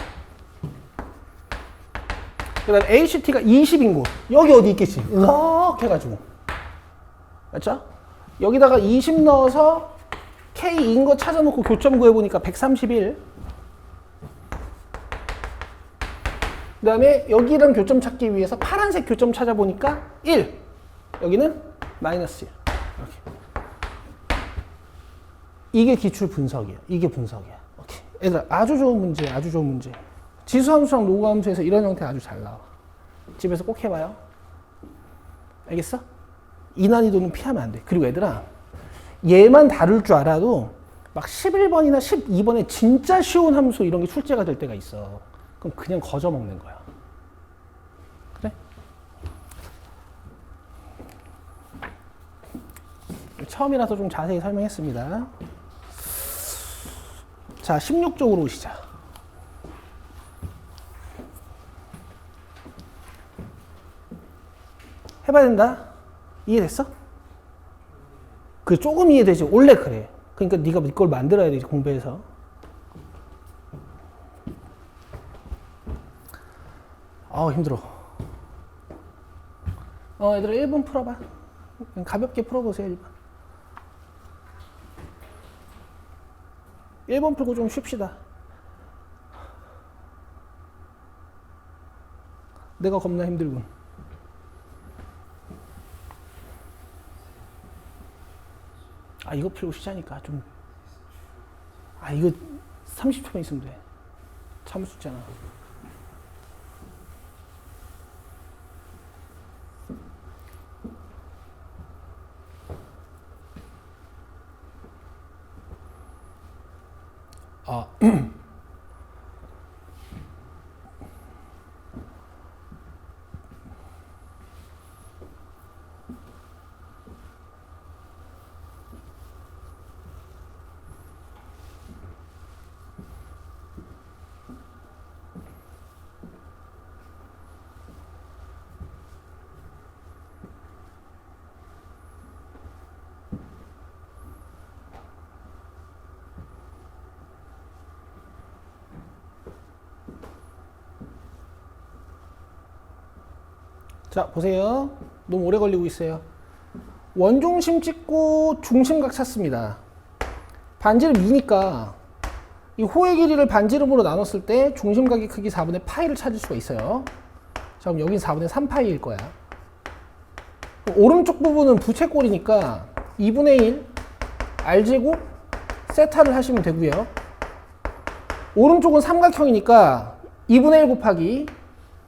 그 다음에 HT가 20인 곳. 여기 어디 있겠지? 이렇게 해가지고. 맞죠? 여기다가 20 넣어서 K인 거 찾아놓고 교점 구해보니까 131. 그 다음에 여기랑 교점 찾기 위해서 파란색 교점 찾아보니까 1. 여기는 마이너스 1. 이렇게. 이게 기출 분석이야. 이게 분석이야. 오케이. 얘들아, 아주 좋은 문제, 아주 좋은 문제. 지수함수랑 로그함수에서 이런 형태 아주 잘 나와. 집에서 꼭 해봐요. 알겠어? 이 난이도는 피하면 안 돼. 그리고 얘들아, 얘만 다룰 줄 알아도 막 11번이나 12번에 진짜 쉬운 함수 이런 게 출제가 될 때가 있어. 그럼 그냥 거저 먹는 거야. 그래? 처음이라서 좀 자세히 설명했습니다. 자, 16쪽으로 오시자. 해봐야 된다. 이해됐어? 그 조금 이해되지. 원래 그래. 그러니까 네가 이걸 만들어야 되지, 공부해서. 힘들어. 얘들아 1번 풀어봐. 그냥 가볍게 풀어보세요. 1번. 1번 풀고 좀 쉽시다. 내가 겁나 힘들군. 이거 풀고 쉬자니까 좀. 이거 30초만 있으면 돼. 참을 수 있잖아. 자, 보세요. 너무 오래 걸리고 있어요. 원중심 찍고 중심각 찾습니다. 반지름 2니까 이 호의 길이를 반지름으로 나눴을 때 중심각의 크기 4분의 파이를 찾을 수가 있어요. 자, 그럼 여긴 4분의 3파이일 거야. 오른쪽 부분은 부채꼴이니까 2분의 1 R제곱 세타를 하시면 되고요. 오른쪽은 삼각형이니까 2분의 1 곱하기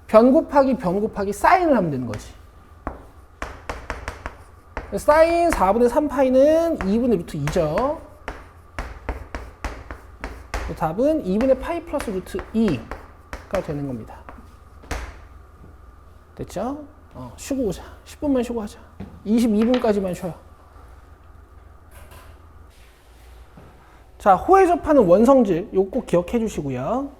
변 곱하기 사인을 하면 되는 거지. 사인 4분의 3파이는 2분의 루트 2죠. 답은 2분의 파이 플러스 루트 2가 되는 겁니다. 됐죠? 쉬고 오자. 10분만 쉬고 하자. 22분까지만 쉬어요. 자, 호에 접하는 원성질, 요거 꼭 기억해 주시고요.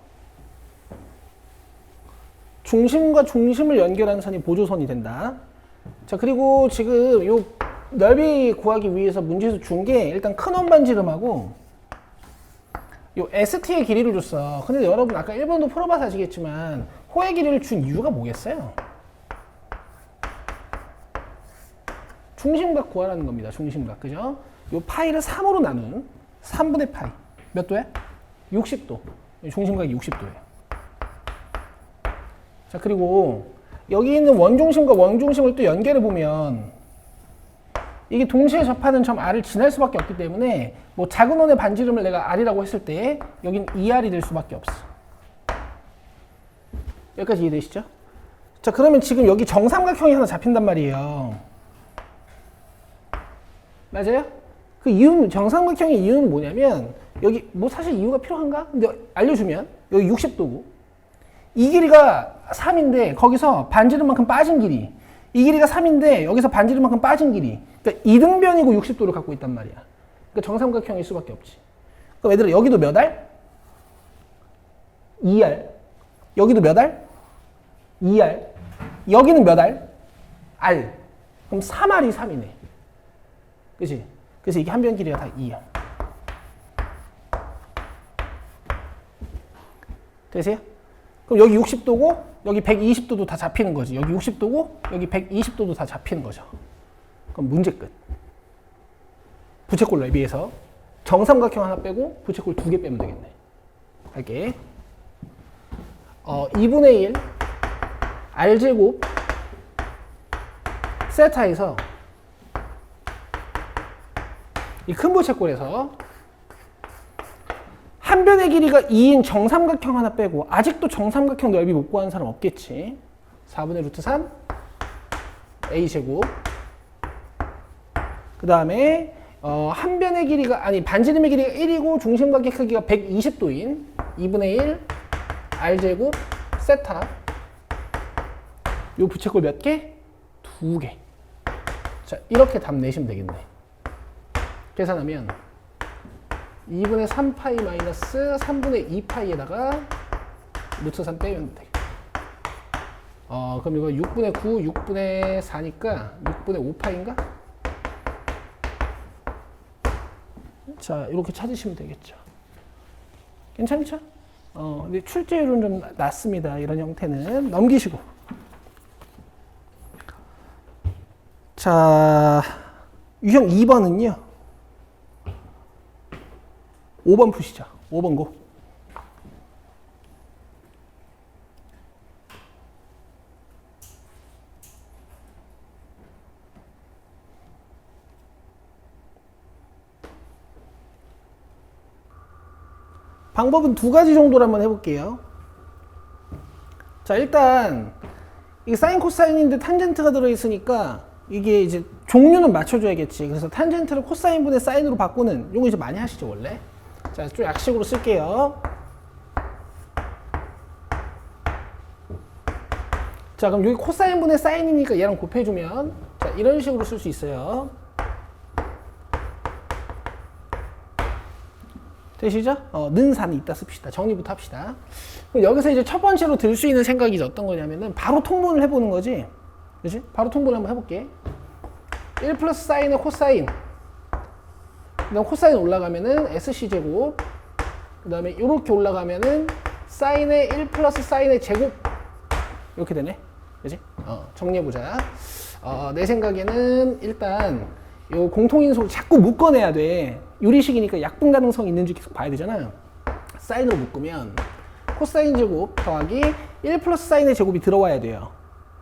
중심과 중심을 연결하는 선이 보조선이 된다. 자, 그리고 지금 요 넓이 구하기 위해서 문제에서 준 게 일단 큰 원반지름하고 요 ST의 길이를 줬어. 근데 여러분 아까 1번도 풀어봐서 아시겠지만 호의 길이를 준 이유가 뭐겠어요? 중심각 구하라는 겁니다. 중심각. 그죠? 요 파이를 3으로 나눈 3분의 파이. 몇 도야? 60도. 중심각이 60도예요. 자, 그리고 여기 있는 원중심과 원중심을 또 연결해 보면 이게 동시에 접하는 점 R을 지날 수밖에 없기 때문에 뭐 작은 원의 반지름을 내가 R이라고 했을 때 여긴 2R이 될 수밖에 없어. 여기까지 이해되시죠? 자, 그러면 지금 여기 정삼각형이 하나 잡힌단 말이에요. 맞아요? 그 이유는, 정삼각형의 이유는 뭐냐면 여기 뭐 사실 이유가 필요한가? 근데 알려주면 여기 60도고 이 길이가 3인데 거기서 반지름만큼 빠진 길이, 이 길이가 3인데 여기서 반지름만큼 빠진 길이, 그러니까 이등변이고 60도를 갖고 있단 말이야. 그러니까 정삼각형일 수밖에 없지. 그럼 얘들아 여기도 몇 알? 2알. 여기도 몇 알? 2알. 여기는 몇 알? R. 그럼 3R이 3이네. 그치? 그래서 이게 한 변 길이가 다 2알. 되세요? 그럼 여기 60도고 여기 120도도 다 잡히는 거지. 여기 60도고 여기 120도도 다 잡히는 거죠. 그럼 문제 끝. 부채꼴 넓이에서 정삼각형 하나 빼고 부채꼴 2개 빼면 되겠네. 할게. 2분의 1 R제곱 세타에서 이 큰 부채꼴에서 한 변의 길이가 2인 정삼각형 하나 빼고 아직도 정삼각형 넓이 못 구하는 사람 없겠지. 4분의 루트 3 A제곱 그 다음에 한 변의 길이가 반지름의 길이가 1이고 중심각의 크기가 120도인 2분의 1 R제곱 세타 요 부채꼴 몇 개? 2개. 자, 이렇게 답 내시면 되겠네. 계산하면 2분의 3파이 마이너스 3분의 2파이에다가 루트 3 빼면 돼. 그럼 이거 6분의 9, 6분의 4니까 6분의 5파인가? 자, 이렇게 찾으시면 되겠죠. 괜찮죠? 근데 출제율은 좀 낮습니다. 이런 형태는. 넘기시고. 자, 유형 2번은요. 5번 푸시죠. 5번 고. 방법은 두 가지 정도로 한번 해볼게요. 자, 일단 이 사인 코사인인데 탄젠트가 들어있으니까 이게 이제 종류는 맞춰줘야겠지. 그래서 탄젠트를 코사인분의 사인으로 바꾸는 요거 이제 많이 하시죠 원래. 자, 좀 약식으로 쓸게요. 자, 그럼 여기 코사인분의 사인이니까 얘랑 곱해주면 자, 이런 식으로 쓸 수 있어요. 되시죠? 는사는 이따 씁시다. 정리부터 합시다. 그럼 여기서 이제 첫 번째로 들 수 있는 생각이 어떤 거냐면은 바로 통분을 해보는 거지. 그치? 바로 통분을 한번 해볼게. 1 플러스 사인의 코사인. 그 다음 코사인 올라가면은 SC제곱. 그 다음에 이렇게 올라가면은 사인의 1 플러스 사인의 제곱. 이렇게 되네. 그치? 정리해보자. 내 생각에는 일단 요 공통인수를 자꾸 묶어내야 돼. 유리식이니까 약분 가능성이 있는지 계속 봐야 되잖아. 사인으로 묶으면 코사인 제곱 더하기 1 플러스 사인의 제곱이 들어와야 돼요.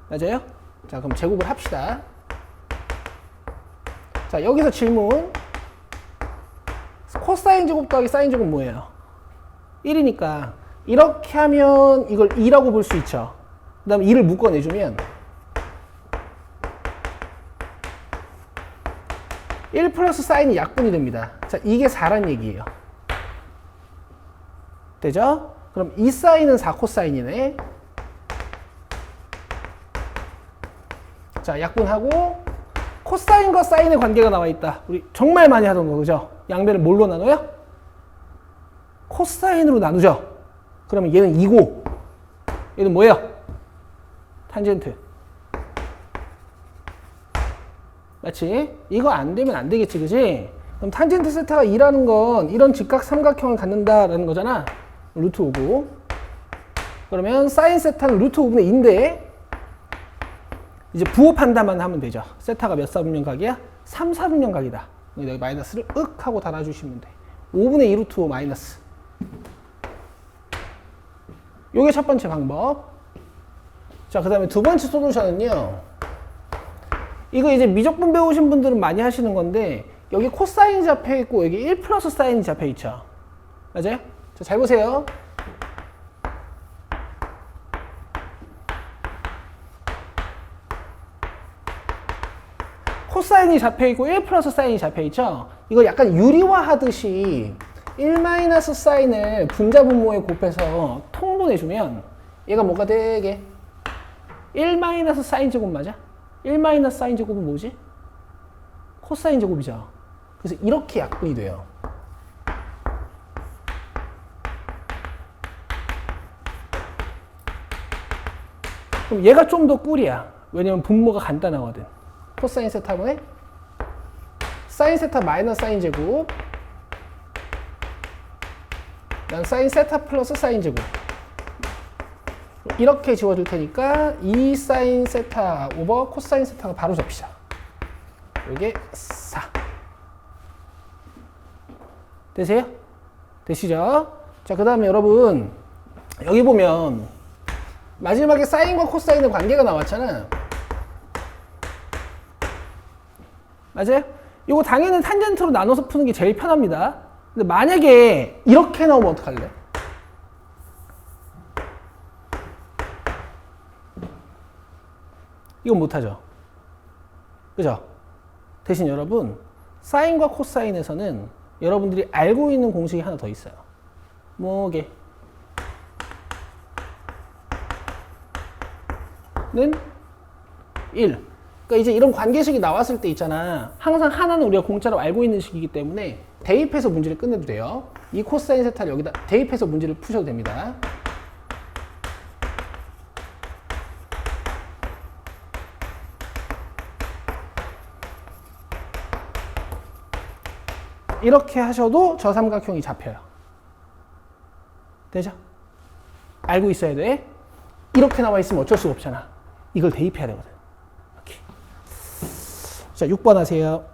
맞아요? 자, 그럼 제곱을 합시다. 자, 여기서 질문. 코사인 제곱 더하기 사인 제곱 뭐예요? 1이니까 이렇게 하면 이걸 2라고 볼 수 있죠. 그 다음에 2를 묶어내주면 1 플러스 사인이 약분이 됩니다. 자, 이게 4란 얘기예요. 되죠? 그럼 이 사인은 4 코사인이네. 자, 약분하고 코사인과 사인의 관계가 나와 있다. 우리 정말 많이 하던 거, 그죠? 양변을 뭘로 나눠요? 코사인으로 나누죠? 그러면 얘는 2고, 얘는 뭐예요? 탄젠트. 맞지? 이거 안 되면 안 되겠지, 그지? 그럼 탄젠트 세타가 2라는 건 이런 직각 삼각형을 갖는다라는 거잖아. 루트 5고. 그러면 사인 세타는 루트 5분의 2인데, 이제 부호 판단만 하면 되죠. 세타가 몇 사분면 각이야? 3 사분면 각이다. 여기 마이너스를 윽 하고 달아주시면 돼. 5분의 2 루트 5 마이너스. 요게 첫 번째 방법. 자, 그 다음에 두 번째 솔루션은요. 이거 이제 미적분 배우신 분들은 많이 하시는 건데, 여기 코사인이 잡혀 있고, 여기 1 플러스 사인이 잡혀 있죠. 맞아요? 자, 잘 보세요. 코사인이 잡혀있고 1 플러스 사인이 잡혀있죠? 이거 약간 유리화 하듯이 1 마이너스 사인을 분자 분모에 곱해서 통분해주면 얘가 뭐가 되게 1 마이너스 사인 제곱 맞아? 1 마이너스 사인 제곱은 뭐지? 코사인 제곱이죠. 그래서 이렇게 약분이 돼요. 그럼 얘가 좀 더 꿀이야. 왜냐면 분모가 간단하거든. 코사인 세타분의 사인 세타 마이너스 사인 제곱, 난 사인 세타 플러스 사인 제곱. 이렇게 지워줄 테니까 2 사인 세타 오버 코사인 세타가 바로 잡히죠. 이게 4. 되세요? 되시죠? 자, 그 다음에 여러분 여기 보면 마지막에 사인과 코사인의 관계가 나왔잖아. 맞아요? 이거 당연히 탄젠트로 나눠서 푸는 게 제일 편합니다. 근데 만약에 이렇게 나오면 어떡할래? 이건 못하죠. 그죠? 대신 여러분, 사인과 코사인에서는 여러분들이 알고 있는 공식이 하나 더 있어요. 뭐게? 는 1. 그러니까 이제 이런 관계식이 나왔을 때 있잖아. 항상 하나는 우리가 공짜로 알고 있는 식이기 때문에 대입해서 문제를 끝내도 돼요. 이 코사인 세타를 여기다 대입해서 문제를 푸셔도 됩니다. 이렇게 하셔도 저 삼각형이 잡혀요. 되죠? 알고 있어야 돼. 이렇게 나와 있으면 어쩔 수가 없잖아. 이걸 대입해야 되거든. 이렇게. 자, 6번 하세요.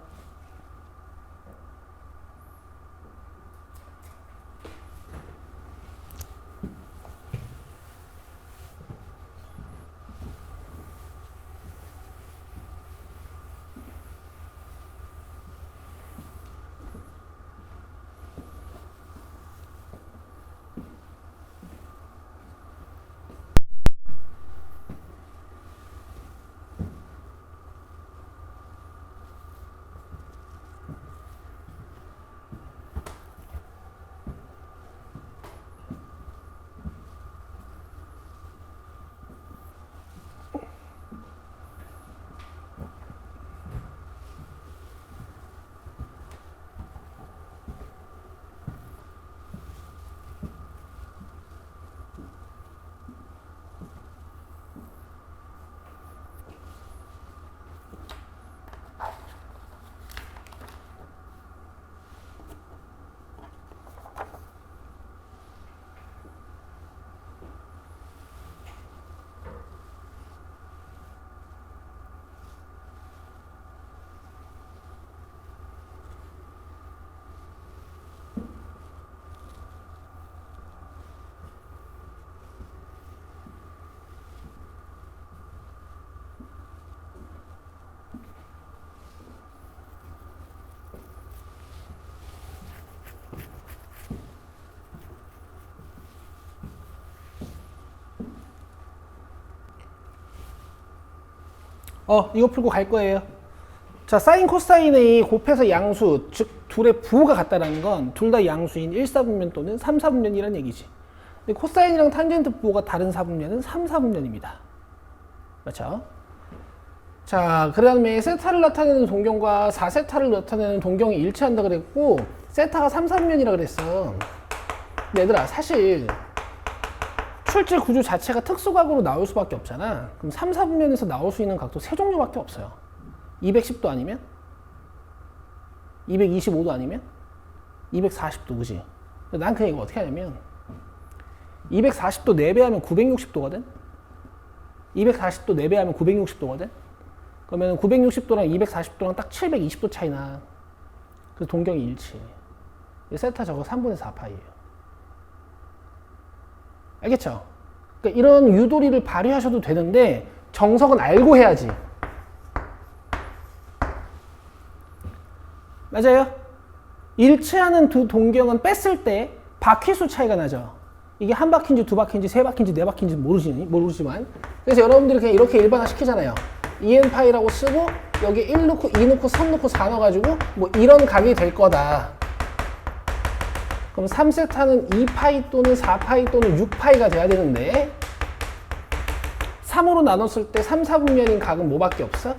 이거 풀고 갈 거예요. 자, 사인 코사인의 곱해서 양수, 즉 둘의 부호가 같다라는 건 둘 다 양수인 1사분면 또는 3사분면이라는 얘기지. 근데 코사인이랑 탄젠트 부호가 다른 사분면은 3사분면입니다. 맞죠? 자, 그 다음에 세타를 나타내는 동경과 4세타를 나타내는 동경이 일치한다 그랬고, 세타가 3사분면이라 그랬어. 근데 얘들아, 사실 출제 구조 자체가 특수각으로 나올 수밖에 없잖아. 그럼 3사분면에서 나올 수 있는 각도 세 종류밖에 없어요. 210도 아니면, 225도 아니면, 240도, 그지? 난 그냥 이거 어떻게 하냐면, 240도 4배하면 960도거든? 240도 4배하면 960도거든? 그러면 960도랑 240도랑 딱 720도 차이나. 그래서 동경이 일치. 세타 저거 3분의 4파이예요. 알겠죠? 그러니까 이런 유도리를 발휘하셔도 되는데 정석은 알고 해야지. 맞아요? 일치하는 두 동경은 뺐을 때 바퀴수 차이가 나죠. 이게 한 바퀴인지 두 바퀴인지 세 바퀴인지 네 바퀴인지 모르지만, 그래서 여러분들이 그냥 이렇게 일반화 시키잖아요. 2n파이라고 쓰고 여기 1 넣고 2 넣고 3 넣고 4 넣어가지고 뭐 이런 각이 될 거다. 그럼 3세타는 2파이 또는 4파이 또는 6파이가 돼야 되는데 3으로 나눴을 때 3, 4분면인 각은 뭐밖에 없어?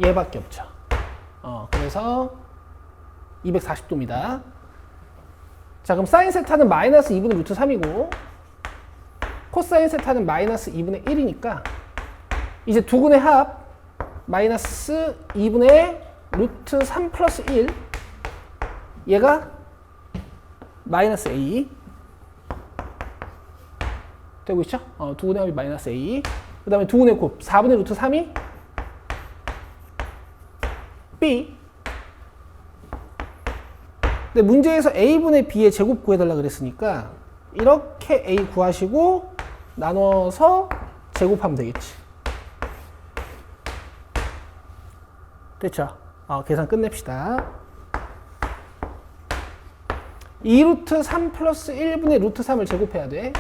얘밖에 없죠. 그래서 240도입니다. 자, 그럼 사인 세타는 마이너스 2분의 루트 3이고 코사인 세타는 마이너스 2분의 1이니까 이제 두근의 합 마이너스 2분의 루트 3 플러스 1 얘가 마이너스 A 되고 있죠? 두근의 합이 마이너스 A. 그 다음에 두근의 곱 4분의 루트 3이 B. 근데 문제에서 A분의 B의 제곱 구해달라 그랬으니까 이렇게 A 구하시고 나눠서 제곱하면 되겠지. 됐죠? 계산 끝냅시다. 2루트 3 플러스 1분의 루트 3을 제곱해야 돼.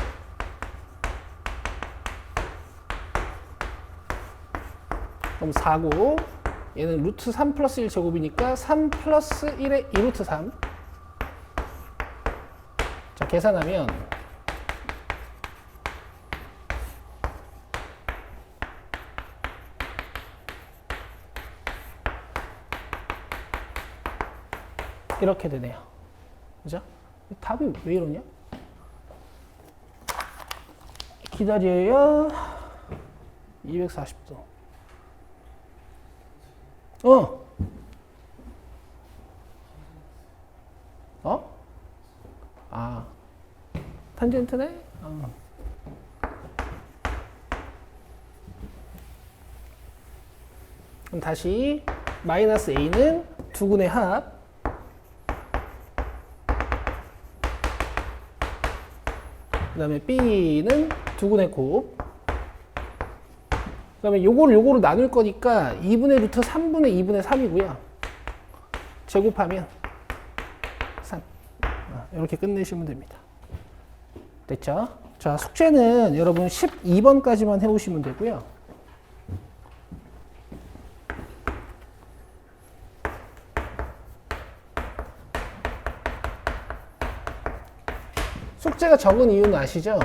그럼 4고 얘는 루트 3 플러스 1 제곱이니까 3 플러스 1의 2루트 3. 자, 계산하면 이렇게 되네요. 그죠? 답이 왜 이러냐? 기다려요. 240도. 탄젠트네? 그럼 다시 마이너스 A는 두근의 합 그 다음에 B는 두근의 곱 그 다음에 요거를 나눌 거니까 2분의 루트 3분의 2분의 3이고요. 제곱하면 3. 이렇게 끝내시면 됩니다. 됐죠? 자, 숙제는 여러분 12번까지만 해오시면 되고요. 숙제가 적은 이유는 아시죠?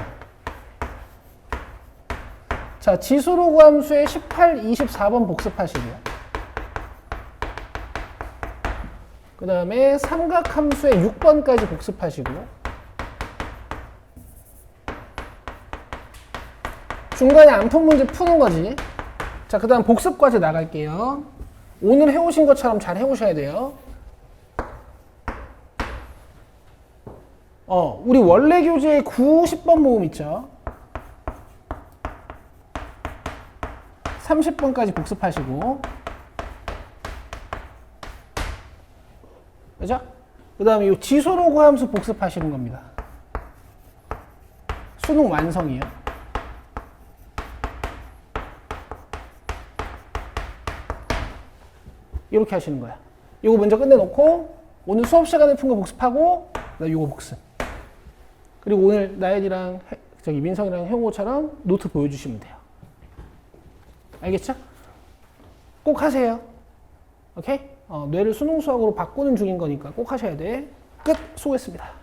자, 지수로그 함수의 18, 24번 복습하시고요. 그 다음에 삼각 함수의 6번까지 복습하시고요. 중간에 암튼 문제 푸는 거지. 자, 그 다음 복습 과제 나갈게요. 오늘 해오신 것처럼 잘 해오셔야 돼요. 우리 원래 교재에 9, 10번 모음 있죠? 30번까지 복습하시고. 그죠? 그 다음에 이 지수로그 함수 복습하시는 겁니다. 수능 완성이에요. 이렇게 하시는 거야. 이거 먼저 끝내놓고 오늘 수업 시간에 푼 거 복습하고 나 이거 복습. 그리고 오늘 나연이랑 저기 민성이랑 형호처럼 노트 보여주시면 돼요. 알겠죠? 꼭 하세요. 오케이? 뇌를 수능 수학으로 바꾸는 중인 거니까 꼭 하셔야 돼. 끝! 수고했습니다.